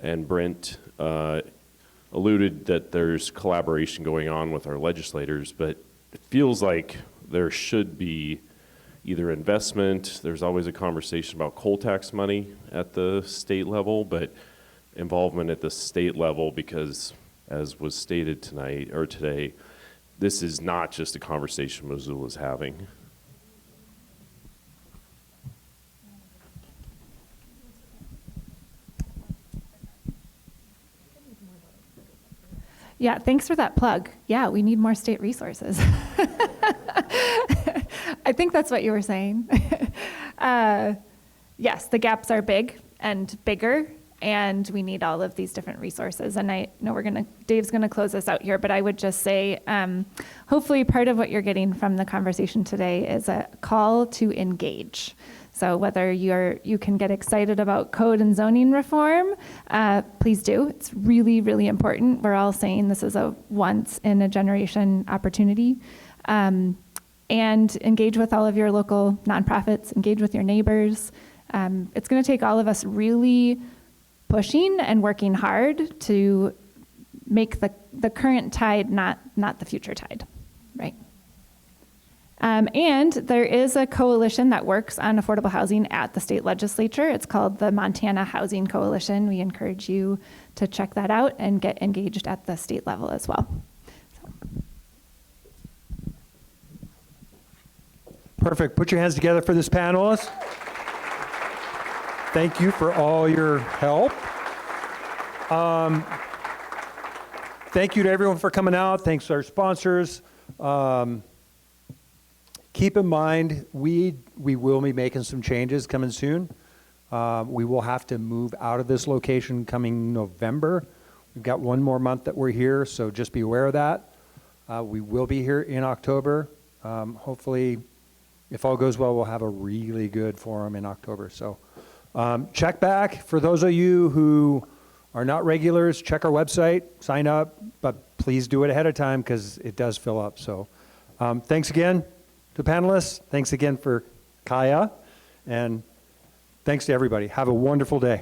and Brent alluded that there's collaboration going on with our legislators, but it feels like there should be either investment, there's always a conversation about coal tax money at the state level, but involvement at the state level, because as was stated tonight or today, this is not just a conversation Missoula's having. Yeah, thanks for that plug. Yeah, we need more state resources. I think that's what you were saying. Yes, the gaps are big and bigger, and we need all of these different resources. And I know Dave's gonna close us out here, but I would just say, hopefully part of what you're getting from the conversation today is a call to engage. So whether you can get excited about code and zoning reform, please do. It's really, really important. We're all saying this is a once in a generation opportunity. And engage with all of your local nonprofits, engage with your neighbors. It's gonna take all of us really pushing and working hard to make the current tide not the future tide, right? And there is a coalition that works on affordable housing at the state legislature. It's called the Montana Housing Coalition. We encourage you to check that out and get engaged at the state level as well. Perfect. Put your hands together for this panelist. Thank you for all your help. Thank you to everyone for coming out. Thanks to our sponsors. Keep in mind, we will be making some changes coming soon. We will have to move out of this location coming November. We've got one more month that we're here, so just be aware of that. We will be here in October. Hopefully, if all goes well, we'll have a really good forum in October. So check back. For those of you who are not regulars, check our website, sign up, but please do it ahead of time because it does fill up. So thanks again to the panelists. Thanks again for Kaya, and thanks to everybody. Have a wonderful day.